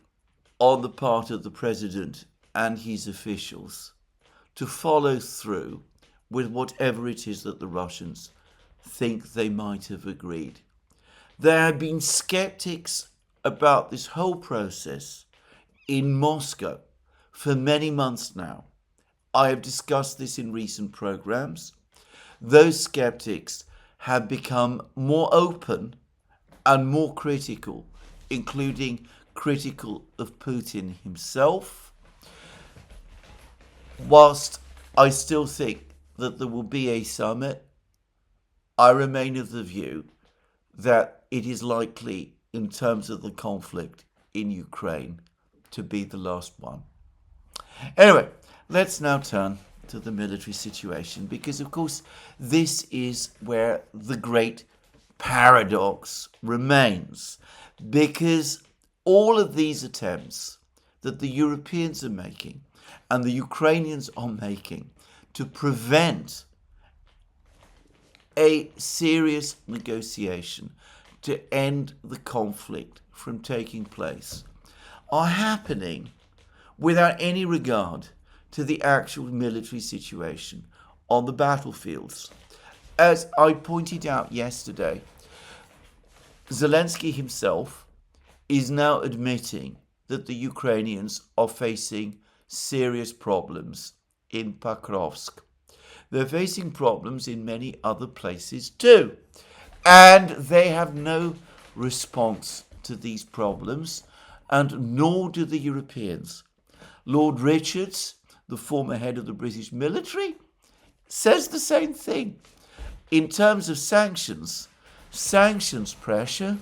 on the part of the president and his officials to follow through with whatever it is that the Russians think they might have agreed. There have been skeptics about this whole process in Moscow for many months now. I have discussed this in recent programs. Those skeptics have become more open and more critical, including critical of Putin himself. Whilst I still think that there will be a summit, I remain of the view that it is likely, in terms of the conflict in Ukraine, to be the last one. Anyway, let's now turn to the military situation, because of course this is where the great paradox remains, because all of these attempts that the Europeans are making and the Ukrainians are making to prevent a serious negotiation to end the conflict from taking place are happening without any regard to the actual military situation on the battlefields. As I pointed out yesterday, Zelensky himself is now admitting that the Ukrainians are facing serious problems in Pokrovsk. They're facing problems in many other places too. And they have no response to these problems, and nor do the Europeans. Lord Richards, the former head of the British military, says the same thing. In terms of sanctions pressure,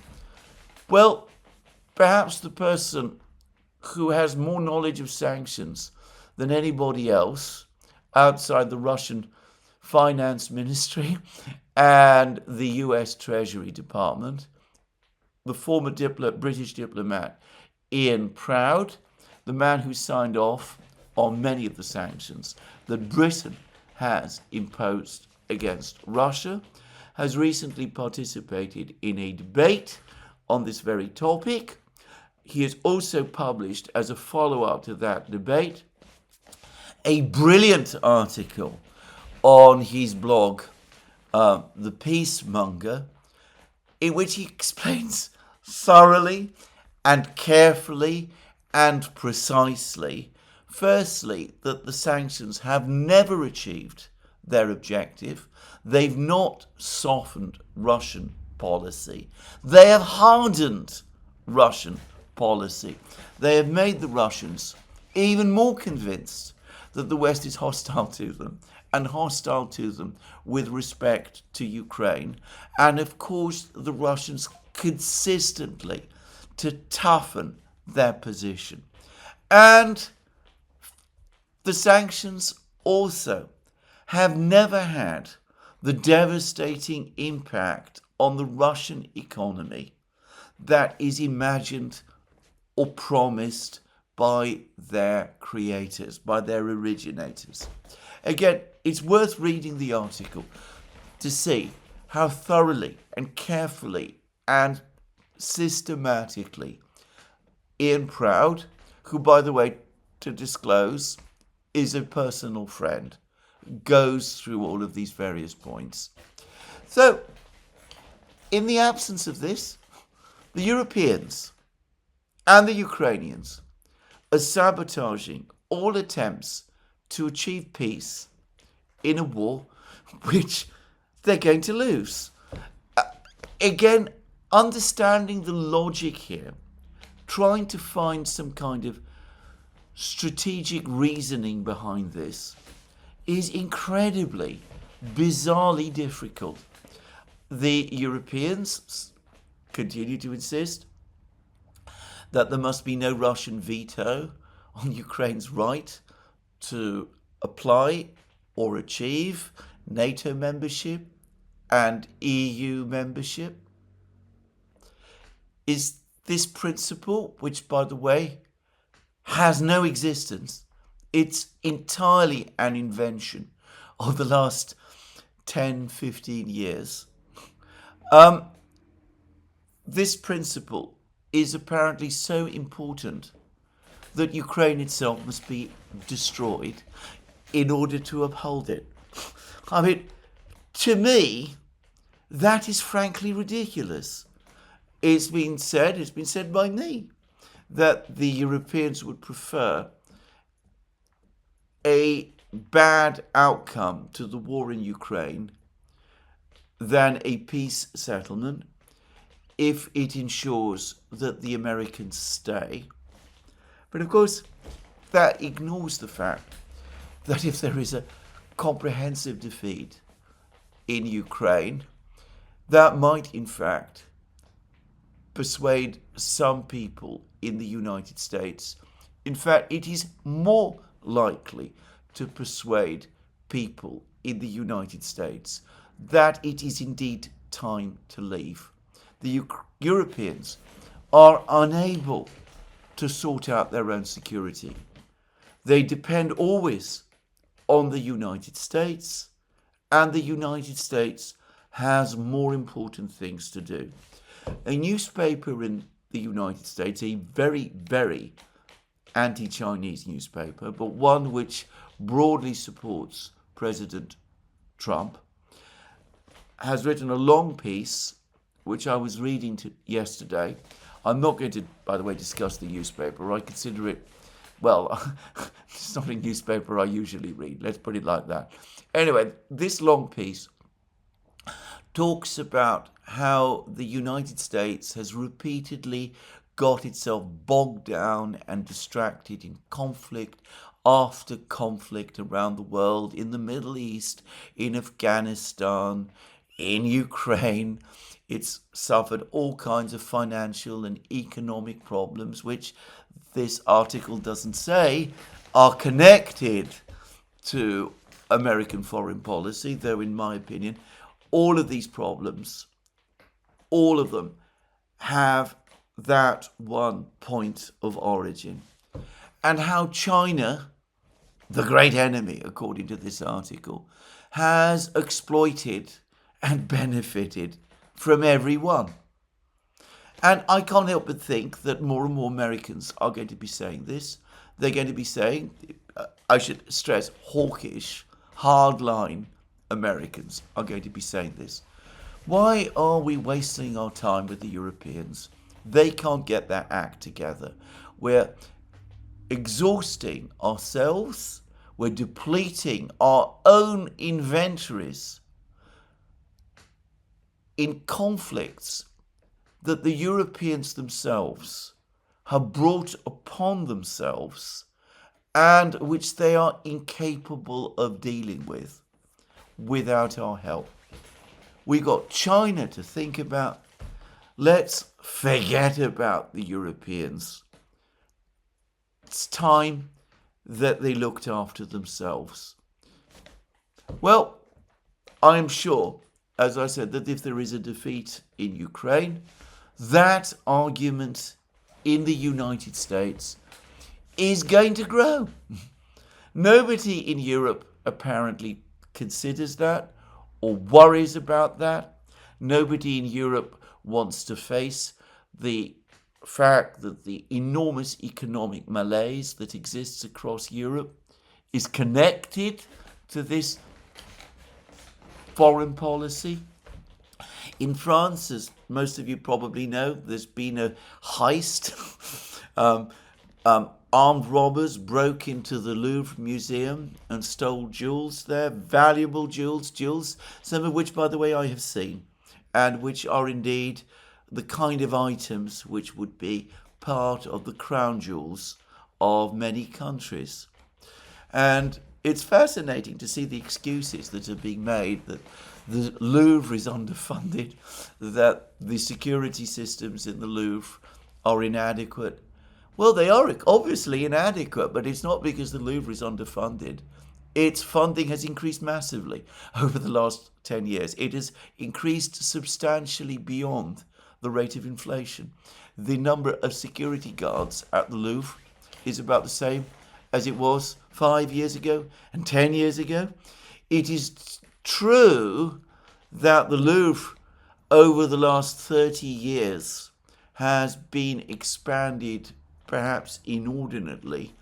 well, perhaps the person who has more knowledge of sanctions than anybody else outside the Russian Finance Ministry and the US Treasury Department, the former British diplomat Ian Proud, the man who signed off on many of the sanctions that Britain has imposed against Russia, has recently participated in a debate on this very topic. He has also published, as a follow-up to that debate, a brilliant article on his blog, The Peacemonger, in which he explains thoroughly and carefully and precisely, firstly, that the sanctions have never achieved their objective. They've not softened Russian policy. They have hardened Russian policy. They have made the Russians even more convinced that the West is hostile to them, and hostile to them with respect to Ukraine. And of course, the Russians consistently to toughen their position. And the sanctions also have never had the devastating impact on the Russian economy that is imagined or promised by their creators, by their originators. Again, it's worth reading the article to see how thoroughly and carefully and systematically Ian Proud, who, by the way, to disclose, is a personal friend, goes through all of these various points. So, in the absence of this, the Europeans and the Ukrainians are sabotaging all attempts to achieve peace in a war which they're going to lose. Again, understanding the logic here, trying to find some kind of strategic reasoning behind this is incredibly, bizarrely difficult. The Europeans continue to insist that there must be no Russian veto on Ukraine's right to apply or achieve NATO membership and EU membership. Is this principle, which, by the way, has no existence, it's entirely an invention of the last 10, 15 years. This principle is apparently so important that Ukraine itself must be destroyed in order to uphold it. I mean, to me, that is frankly ridiculous. It's been said by me, that the Europeans would prefer a bad outcome to the war in Ukraine than a peace settlement if it ensures that the Americans stay. But of course, that ignores the fact that if there is a comprehensive defeat in Ukraine, that might in fact persuade some people in the United States. In fact, it is more likely to persuade people in the United States that it is indeed time to leave. The Europeans are unable to sort out their own security. They depend always on the United States, and the United States has more important things to do. A newspaper in the United States, a very, very anti-Chinese newspaper, but one which broadly supports President Trump, has written a long piece, which I was reading yesterday. I'm not going to, by the way, discuss the newspaper. I consider it, well, it's not a newspaper I usually read. Let's put it like that. Anyway, this long piece talks about how the United States has repeatedly got itself bogged down and distracted in conflict after conflict around the world, in the Middle East, in Afghanistan, in Ukraine. It's suffered all kinds of financial and economic problems, which this article doesn't say are connected to American foreign policy, though in my opinion, all of these problems, all of them, have that one point of origin. And how China, the great enemy, according to this article, has exploited and benefited from everyone. And I can't help but think that more and more Americans are going to be saying this. They're going to be saying, I should stress, hawkish, hardline Americans are going to be saying this. Why are we wasting our time with the Europeans? They can't get their act together. We're exhausting ourselves. We're depleting our own inventories in conflicts that the Europeans themselves have brought upon themselves and which they are incapable of dealing with without our help. We got China to think about. Let's forget about the Europeans. It's time that they looked after themselves. Well, I'm sure, as I said, that if there is a defeat in Ukraine, that argument in the United States is going to grow. Nobody in Europe apparently considers that or worries about that. Nobody in Europe wants to face the fact that the enormous economic malaise that exists across Europe is connected to this foreign policy. In France, as most of you probably know, there's been a heist. Armed robbers broke into the Louvre Museum and stole jewels there, valuable jewels, some of which, by the way, I have seen, and which are indeed the kind of items which would be part of the crown jewels of many countries. And it's fascinating to see the excuses that are being made, that the Louvre is underfunded, that the security systems in the Louvre are inadequate. Well, they are obviously inadequate, but it's not because the Louvre is underfunded. Its funding has increased massively over the last 10 years. It has increased substantially beyond the rate of inflation. The number of security guards at the Louvre is about the same as it was 5 years ago and 10 years ago. It is true that the Louvre over the last 30 years has been expanded perhaps inordinately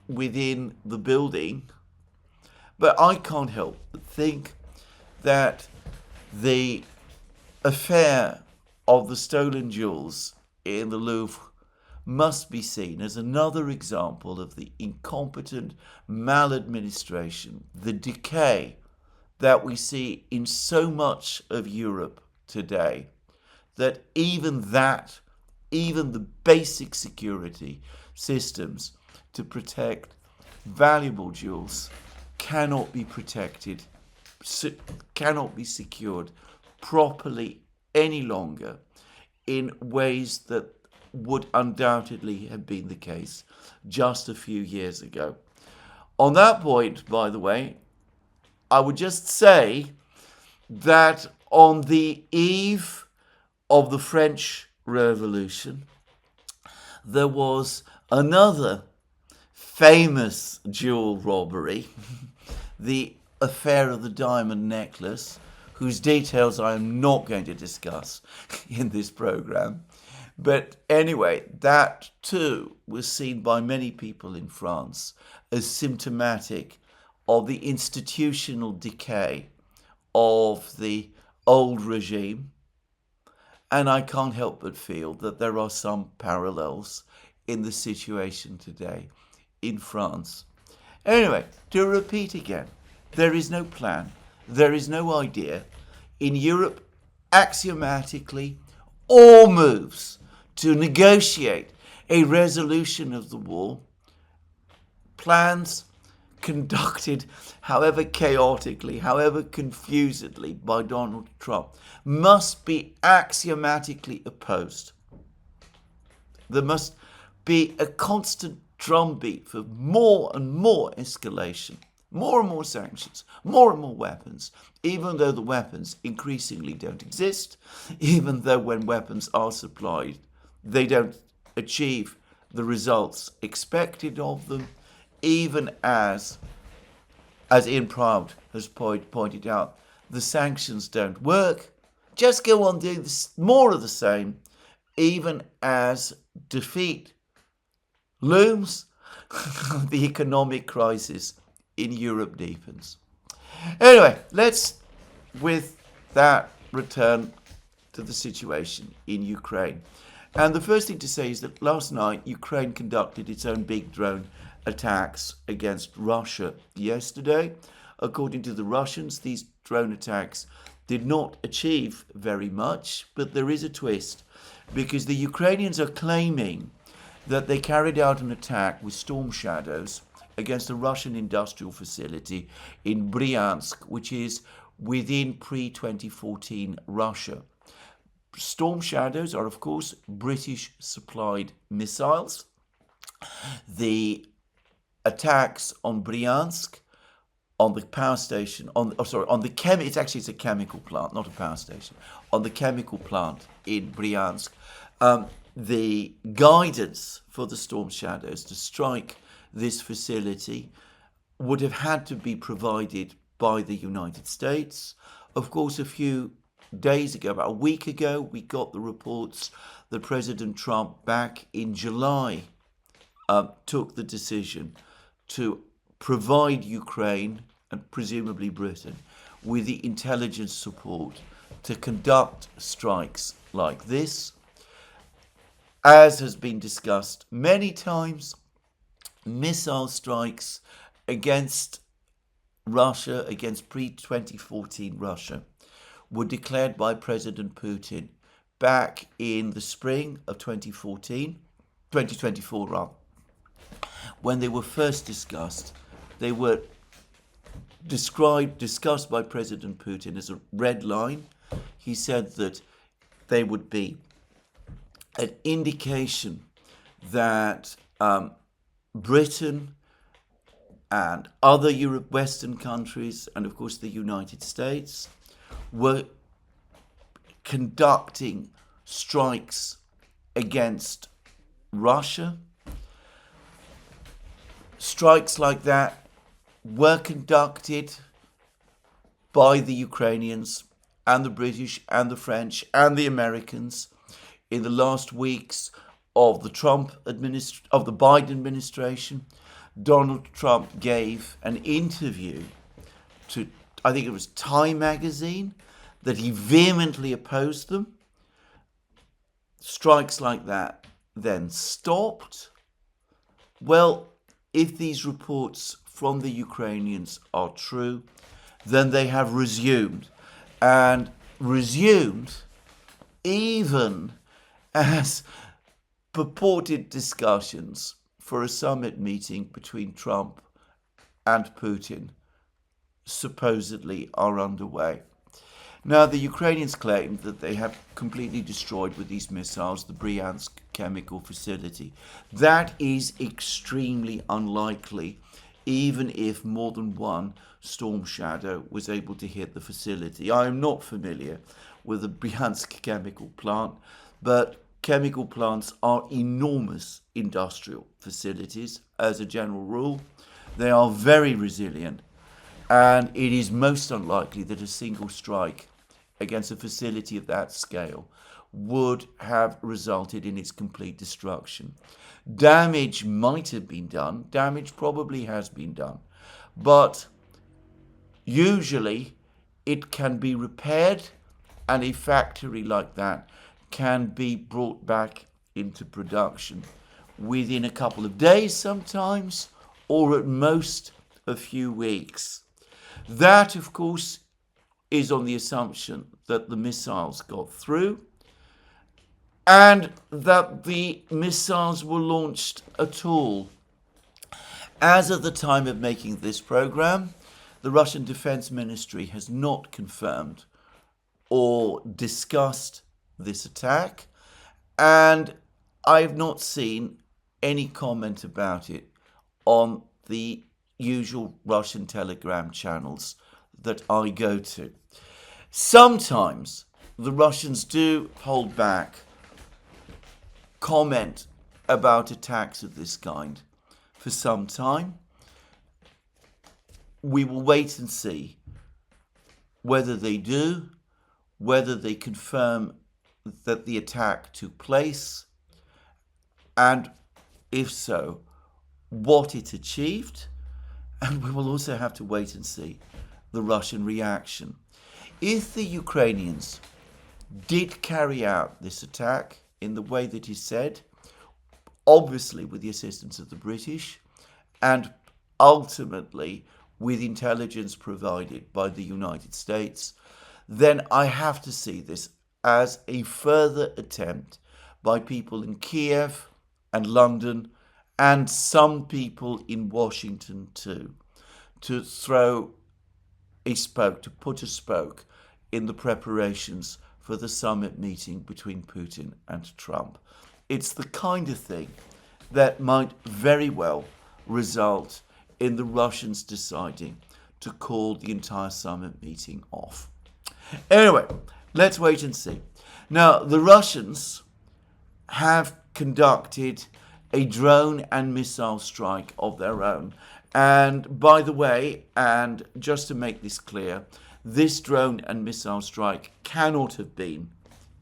within the building, but I can't help but think that the affair of the stolen jewels in the Louvre must be seen as another example of the incompetent maladministration, the decay that we see in so much of Europe today, that even the basic security systems to protect valuable jewels cannot be protected, cannot be secured properly any longer in ways that would undoubtedly have been the case just a few years ago. On that point, by the way, I would just say that on the eve of the French Revolution, there was another famous jewel robbery, the affair of the diamond necklace, whose details I am not going to discuss in this program. But anyway, that too was seen by many people in France as symptomatic of the institutional decay of the old regime. And I can't help but feel that there are some parallels in the situation today in France. Anyway, to repeat again, there is no plan, there is no idea. In Europe, axiomatically, all moves to negotiate a resolution of the war, plans conducted however chaotically, however confusedly by Donald Trump, must be axiomatically opposed. There must be a constant drumbeat for more and more escalation, more and more sanctions, more and more weapons, even though the weapons increasingly don't exist, even though when weapons are supplied, they don't achieve the results expected of them, even as Ian Proud has pointed out, the sanctions don't work. Just go on doing more of the same, even as defeat looms, the economic crisis in Europe deepens. Anyway, let's, with that, return to the situation in Ukraine. And the first thing to say is that last night, Ukraine conducted its own big drone attacks against Russia yesterday. According to the Russians, these drone attacks did not achieve very much, but there is a twist, because the Ukrainians are claiming that they carried out an attack with storm shadows against a Russian industrial facility in Briansk, which is within pre-2014 Russia. Storm shadows are, of course, British-supplied missiles. The attacks on Briansk, on the power station, it's a chemical plant, not a power station, on the chemical plant in Briansk, the guidance for the Storm Shadows to strike this facility would have had to be provided by the United States. Of course, a few days ago, about a week ago, we got the reports that President Trump back in July took the decision to provide Ukraine and presumably Britain with the intelligence support to conduct strikes like this. As has been discussed many times, missile strikes against Russia, against pre-2014 Russia, were declared by President Putin back in the spring of 2024 rather. When they were first discussed, they were discussed by President Putin as a red line. He said that they would be an indication that Britain and other Western countries, and of course the United States, were conducting strikes against Russia. Strikes like that were conducted by the Ukrainians and the British and the French and the Americans in the last weeks of the Biden administration. Donald Trump gave an interview to, I think it was Time magazine, that he vehemently opposed them. Strikes like that then stopped. Well, if these reports from the Ukrainians are true, then they have resumed. And resumed even as purported discussions for a summit meeting between Trump and Putin supposedly are underway. Now, the Ukrainians claim that they have completely destroyed with these missiles the Briansk chemical facility. That is extremely unlikely, even if more than one storm shadow was able to hit the facility. I am not familiar with the Briansk chemical plant, but chemical plants are enormous industrial facilities as a general rule. They are very resilient, and it is most unlikely that a single strike against a facility of that scale would have resulted in its complete destruction. Damage might have been done, damage probably has been done, but usually it can be repaired, and a factory like that can be brought back into production within a couple of days sometimes, or at most a few weeks. That, of course, is on the assumption that the missiles got through and that the missiles were launched at all. As of the time of making this program, the Russian Defense Ministry has not confirmed or discussed this attack, and I have not seen any comment about it on the usual Russian Telegram channels that I go to. Sometimes the Russians do hold back comment about attacks of this kind for some time. We will wait and see whether they do, whether they confirm that the attack took place, and if so, what it achieved. And we will also have to wait and see the Russian reaction. If the Ukrainians did carry out this attack in the way that is said, obviously with the assistance of the British, and ultimately with intelligence provided by the United States, then I have to see this as a further attempt by people in Kiev and London and some people in Washington too, to put a spoke in the preparations for the summit meeting between Putin and Trump. It's the kind of thing that might very well result in the Russians deciding to call the entire summit meeting off. Anyway, let's wait and see. Now, the Russians have conducted a drone and missile strike of their own. And by the way, and just to make this clear, this drone and missile strike cannot have been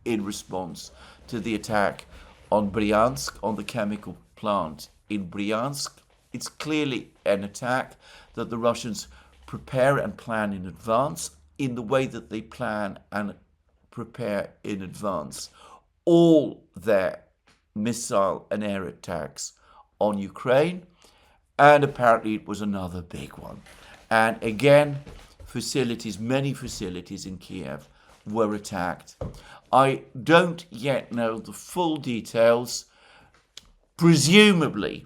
in response to the attack on Briansk, on the chemical plant in Briansk. It's clearly an attack that the Russians prepare and plan in advance, in the way that they plan and prepare in advance all their missile and air attacks on Ukraine. And apparently it was another big one. And again, many facilities in Kiev were attacked. I don't yet know the full details. Presumably,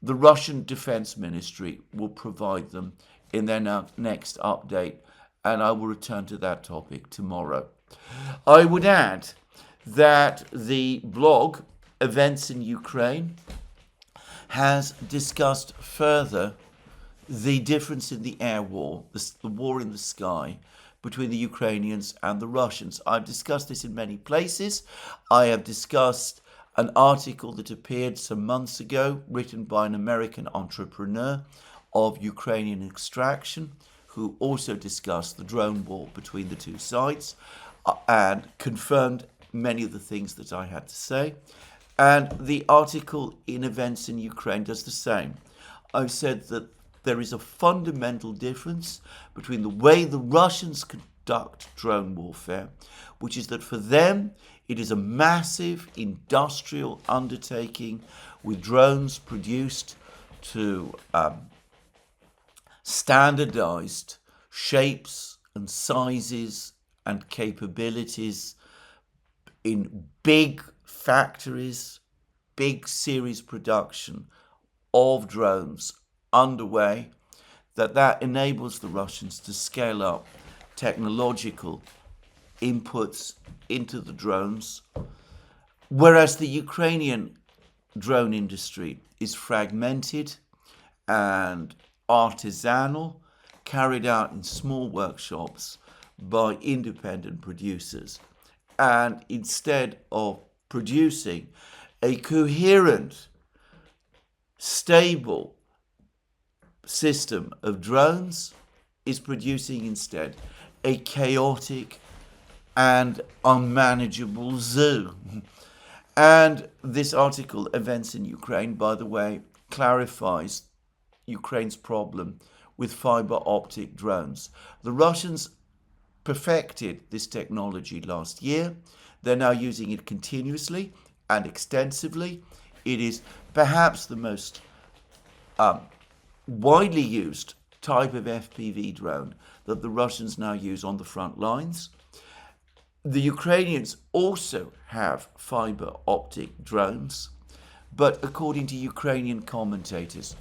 the Russian Defense Ministry will provide them in their next update, and I will return to that topic tomorrow. I would add that the blog Events in Ukraine has discussed further the difference in the air war, the war in the sky, between the Ukrainians and the Russians. I've discussed this in many places. I have discussed an article that appeared some months ago, written by an American entrepreneur of Ukrainian extraction, who also discussed the drone war between the two sides and confirmed many of the things that I had to say. And the article in Events in Ukraine does the same. I've said that there is a fundamental difference between the way the Russians conduct drone warfare, which is that for them it is a massive industrial undertaking with drones produced to standardized shapes and sizes and capabilities in big factories, big series production of drones underway, that enables the Russians to scale up technological inputs into the drones, whereas the Ukrainian drone industry is fragmented and artisanal, carried out in small workshops by independent producers. And instead of producing a coherent, stable system of drones, is producing instead a chaotic and unmanageable zoo. And this article, Events in Ukraine, by the way, clarifies Ukraine's problem with fiber optic drones. The Russians perfected this technology last year. They're now using it continuously and extensively. It is perhaps the most widely used type of FPV drone that the Russians now use on the front lines. The Ukrainians also have fiber optic drones, but according to Ukrainian commentators,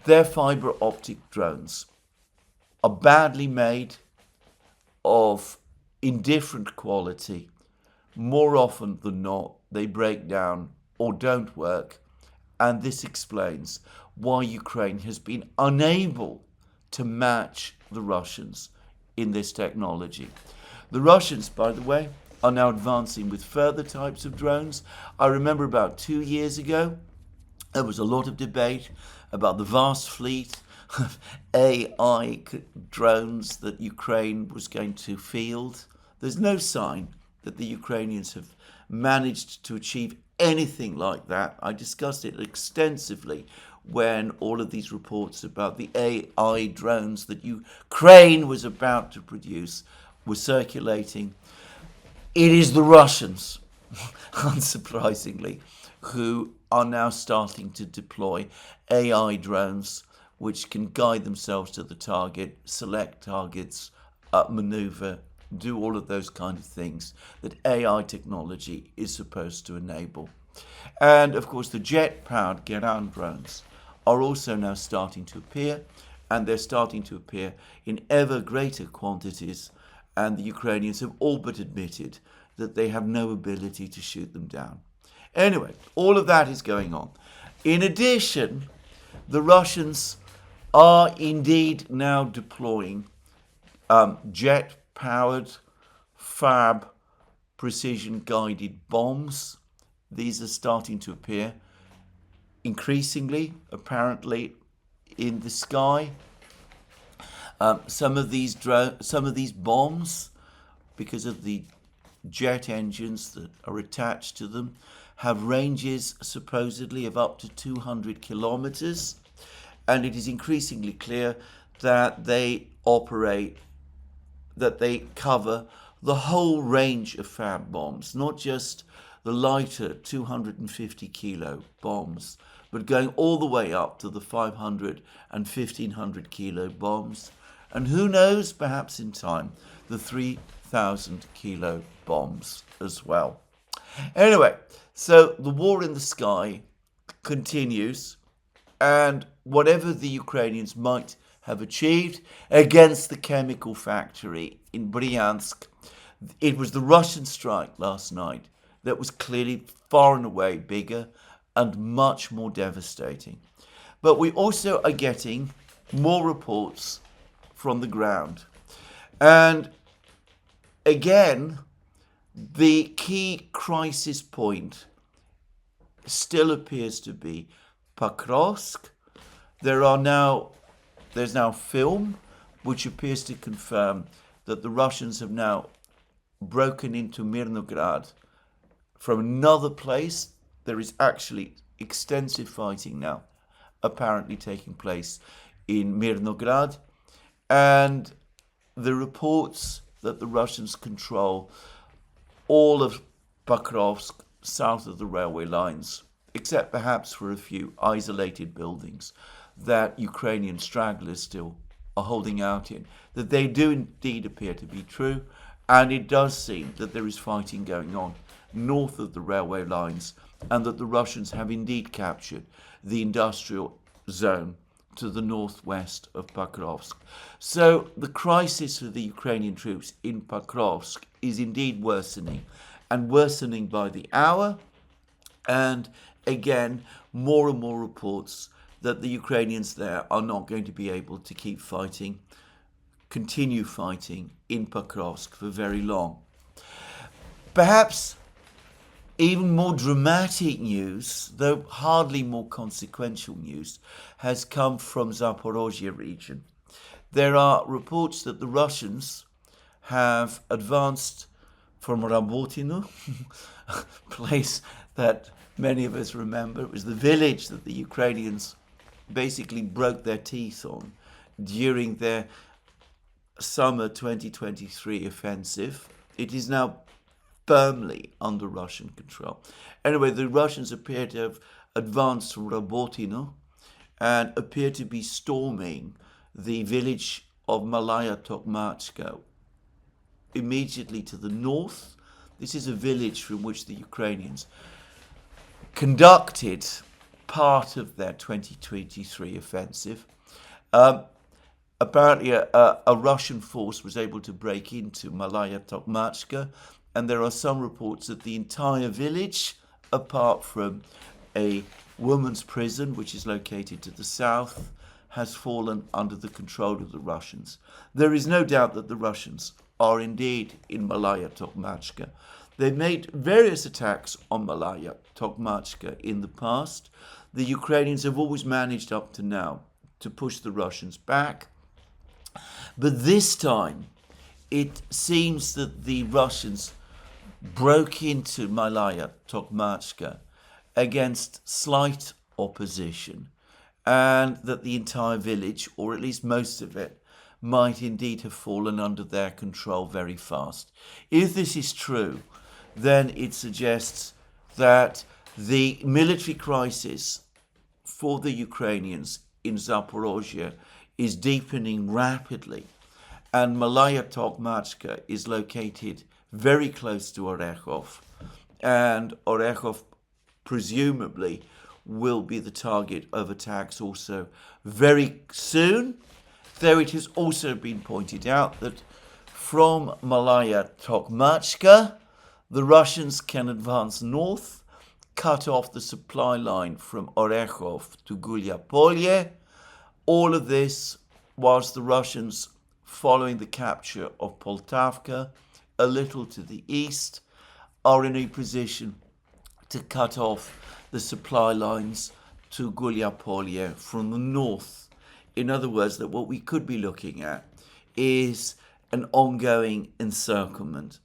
their fiber optic drones are badly made, of indifferent quality. More often than not, they break down or don't work, and this explains why Ukraine has been unable to match the Russians in this technology. The Russians, by the way, are now advancing with further types of drones. I remember about 2 years ago, there was a lot of debate about the vast fleet of AI drones that Ukraine was going to field. There's no sign that the Ukrainians have managed to achieve anything like that. I discussed it extensively when all of these reports about the AI drones that Ukraine was about to produce were circulating. It is the Russians, unsurprisingly, who are now starting to deploy AI drones which can guide themselves to the target, select targets, maneuver, do all of those kind of things that AI technology is supposed to enable. And of course, the jet-powered ground drones are also now starting to appear, and they're starting to appear in ever greater quantities, and the Ukrainians have all but admitted that they have no ability to shoot them down. Anyway, all of that is going on. In addition, the Russians are indeed now deploying jet-powered, fab, precision-guided bombs These are starting to appear increasingly, apparently, in the sky. Some of these bombs, because of the jet engines that are attached to them, have ranges supposedly of up to 200 kilometers, and it is increasingly clear that they cover the whole range of fab bombs, not just the lighter 250 kilo bombs, but going all the way up to the 500 and 1500 kilo bombs, and who knows, perhaps in time, the 3000 kilo bombs as well. Anyway, so the war in the sky continues, and whatever the Ukrainians might have achieved against the chemical factory in Briansk, it was the Russian strike last night that was clearly far and away bigger and much more devastating. But we also are getting more reports from the ground. And again, the key crisis point still appears to be Pokrovsk. There's now film which appears to confirm that the Russians have now broken into Mirnograd from another place. There is actually extensive fighting now apparently taking place in Mirnograd, and the reports that the Russians control all of Pokrovsk south of the railway lines, except perhaps for a few isolated buildings that Ukrainian stragglers still are holding out in, that they do indeed appear to be true, and it does seem that there is fighting going on north of the railway lines, and that the Russians have indeed captured the industrial zone to the northwest of Pokrovsk. So the crisis for the Ukrainian troops in Pokrovsk is indeed worsening, and worsening by the hour. And again, more and more reports that the Ukrainians there are not going to be able to continue fighting in Pokrovsk for very long. Perhaps even more dramatic news, though hardly more consequential news, has come from Zaporozhye region. There are reports that the Russians have advanced from Rabotino, a place that many of us remember. It was the village that the Ukrainians basically broke their teeth on during their summer 2023 offensive. It is now firmly under Russian control. Anyway, the Russians appear to have advanced from Rabotino and appear to be storming the village of Malaya Tokmachka immediately to the north. This is a village from which the Ukrainians conducted part of their 2023 offensive. Apparently, a Russian force was able to break into Malaya Tokmachka, and there are some reports that the entire village, apart from a women's prison, which is located to the south, has fallen under the control of the Russians. There is no doubt that the Russians are indeed in Malaya Tokmachka. They've made various attacks on Malaya Tokmachka in the past. The Ukrainians have always managed up to now to push the Russians back. But this time, it seems that the Russians broke into Malaya Tokmachka against slight opposition, and that the entire village, or at least most of it, might indeed have fallen under their control very fast. If this is true, then it suggests that the military crisis for the Ukrainians in Zaporozhye is deepening rapidly, and Malaya Tokmachka is located very close to Orekhov, and Orekhov presumably will be the target of attacks also very soon, though it has also been pointed out that from Malaya Tokmachka, the Russians can advance north, cut off the supply line from Orekhov to Gulyapolye. All of this whilst the Russians, following the capture of Poltavka, a little to the east, are in a position to cut off the supply lines to Gulyapolye from the north. In other words, that what we could be looking at is an ongoing encirclement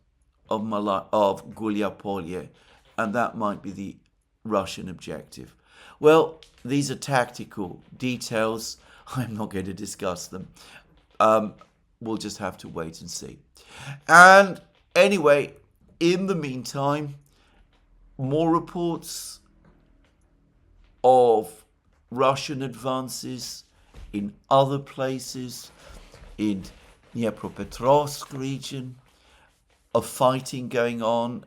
of Gulyapolye, and that might be the Russian objective. Well, these are tactical details. I'm not going to discuss them. We'll just have to wait and see. And anyway, in the meantime, more reports of Russian advances in other places, in Dnipropetrovsk region, of fighting going on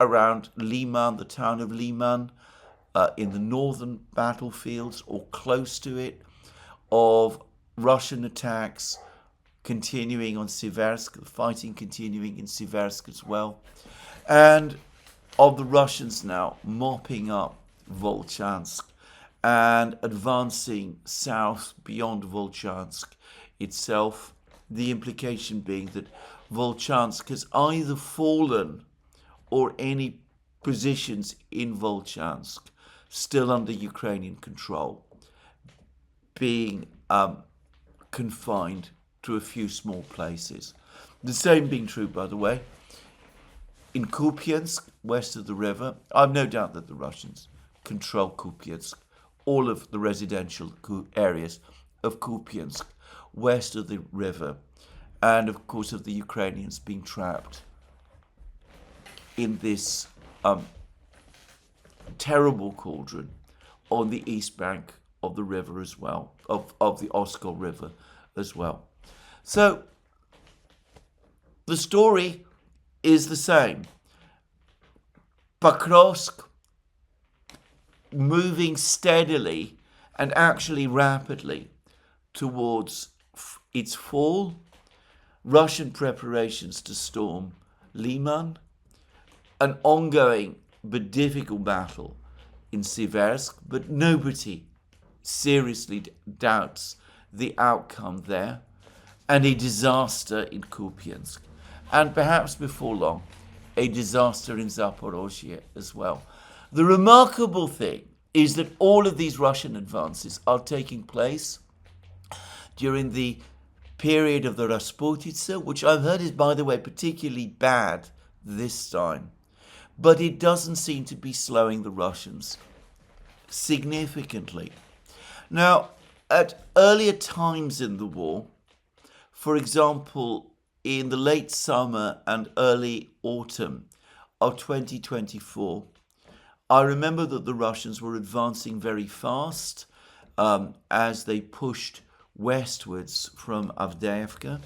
around Liman, the town of Liman, in the northern battlefields or close to it, of Russian attacks continuing on Siversk, the fighting continuing in Siversk as well, and of the Russians now mopping up Volchansk and advancing south beyond Volchansk itself, the implication being that Volchansk has either fallen or any positions in Volchansk still under Ukrainian control being confined to a few small places. The same being true, by the way, in Kupiansk, west of the river. I've no doubt that the Russians control Kupiansk, all of the residential areas of Kupiansk, west of the river, and of course of the Ukrainians being trapped in this terrible cauldron on the east bank of the river as well, of the Oskol River as well. So the story is the same. Pokrovsk moving steadily and actually rapidly towards its fall, Russian preparations to storm Liman, an ongoing but difficult battle in Siversk, but nobody seriously doubts the outcome there, and a disaster in Kupiansk, and perhaps before long, a disaster in Zaporozhye as well. The remarkable thing is that all of these Russian advances are taking place during the period of the Rasputitsa, which I've heard is, by the way, particularly bad this time. But it doesn't seem to be slowing the Russians significantly. Now, at earlier times in the war, for example, in the late summer and early autumn of 2024, I remember that the Russians were advancing very fast as they pushed westwards from Avdiivka.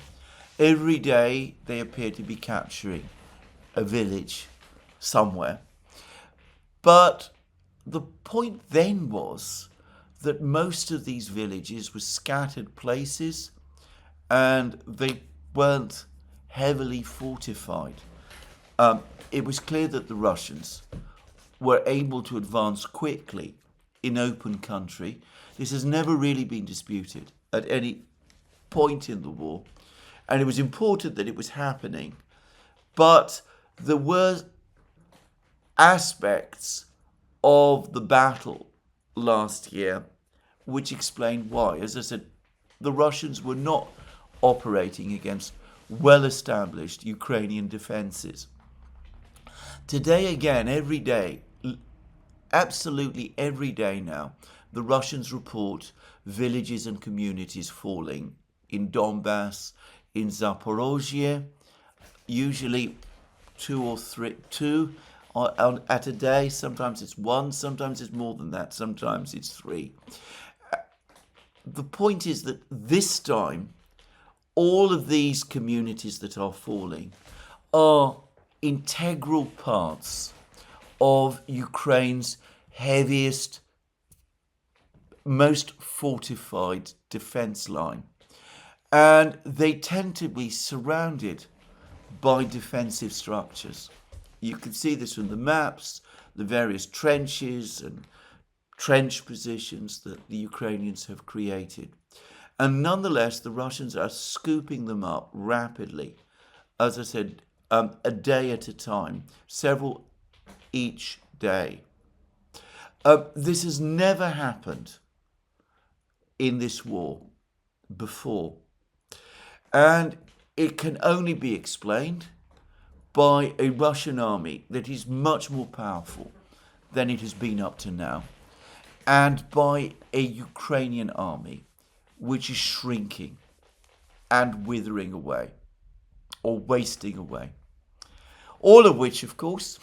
Every day they appeared to be capturing a village somewhere. But the point then was that most of these villages were scattered places and they weren't heavily fortified. It was clear that the Russians were able to advance quickly in open country. This has never really been disputed at any point in the war, and it was important that it was happening. But there were aspects of the battle last year which explained why. As I said, the Russians were not operating against well-established Ukrainian defenses. Today again, every day, absolutely every day now, the Russians report villages and communities falling in Donbass, in Zaporozhye, usually two at a day. Sometimes it's one, sometimes it's more than that, sometimes it's three. The point is that this time, all of these communities that are falling are integral parts of Ukraine's heaviest, most fortified defense line. And they tend to be surrounded by defensive structures. You can see this from the maps, the various trenches and trench positions that the Ukrainians have created. And nonetheless, the Russians are scooping them up rapidly. As I said, a day at a time, several each day. This has never happened in this war before. And it can only be explained by a Russian army that is much more powerful than it has been up to now, and by a Ukrainian army which is shrinking and withering away, or wasting away. All of which, of course,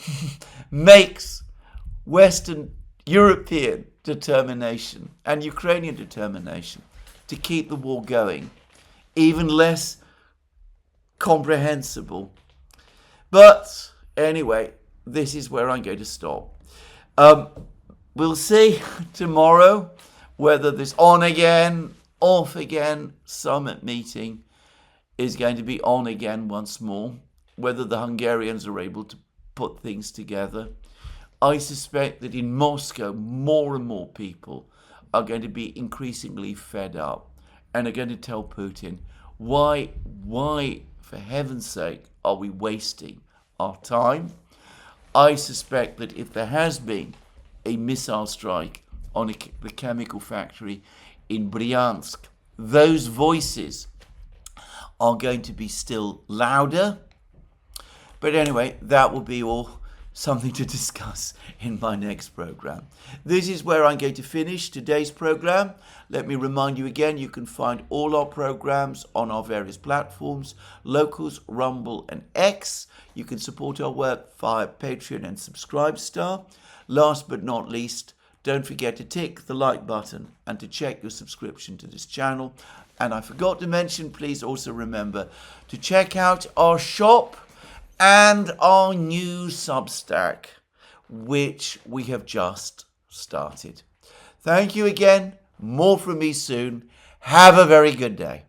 makes Western European determination and Ukrainian determination to keep the war going even less comprehensible. But anyway, this is where I'm going to stop. We'll see tomorrow whether this on again, off again summit meeting is going to be on again once more, whether the Hungarians are able to put things together. I suspect that in Moscow, more and more people are going to be increasingly fed up and are going to tell Putin, why, for heaven's sake, are we wasting our time? I suspect that if there has been a missile strike on the chemical factory in Briansk, those voices are going to be still louder. But anyway, that will be all something to discuss in my next program. This is where I'm going to finish today's program. Let me remind you again, you can find all our programs on our various platforms, Locals, Rumble and X. You can support our work via Patreon and Subscribestar. Last but not least, don't forget to tick the like button and to check your subscription to this channel. And I forgot to mention, please also remember to check out our shop and our new Substack, which we have just started. Thank you again. More from me soon. Have a very good day.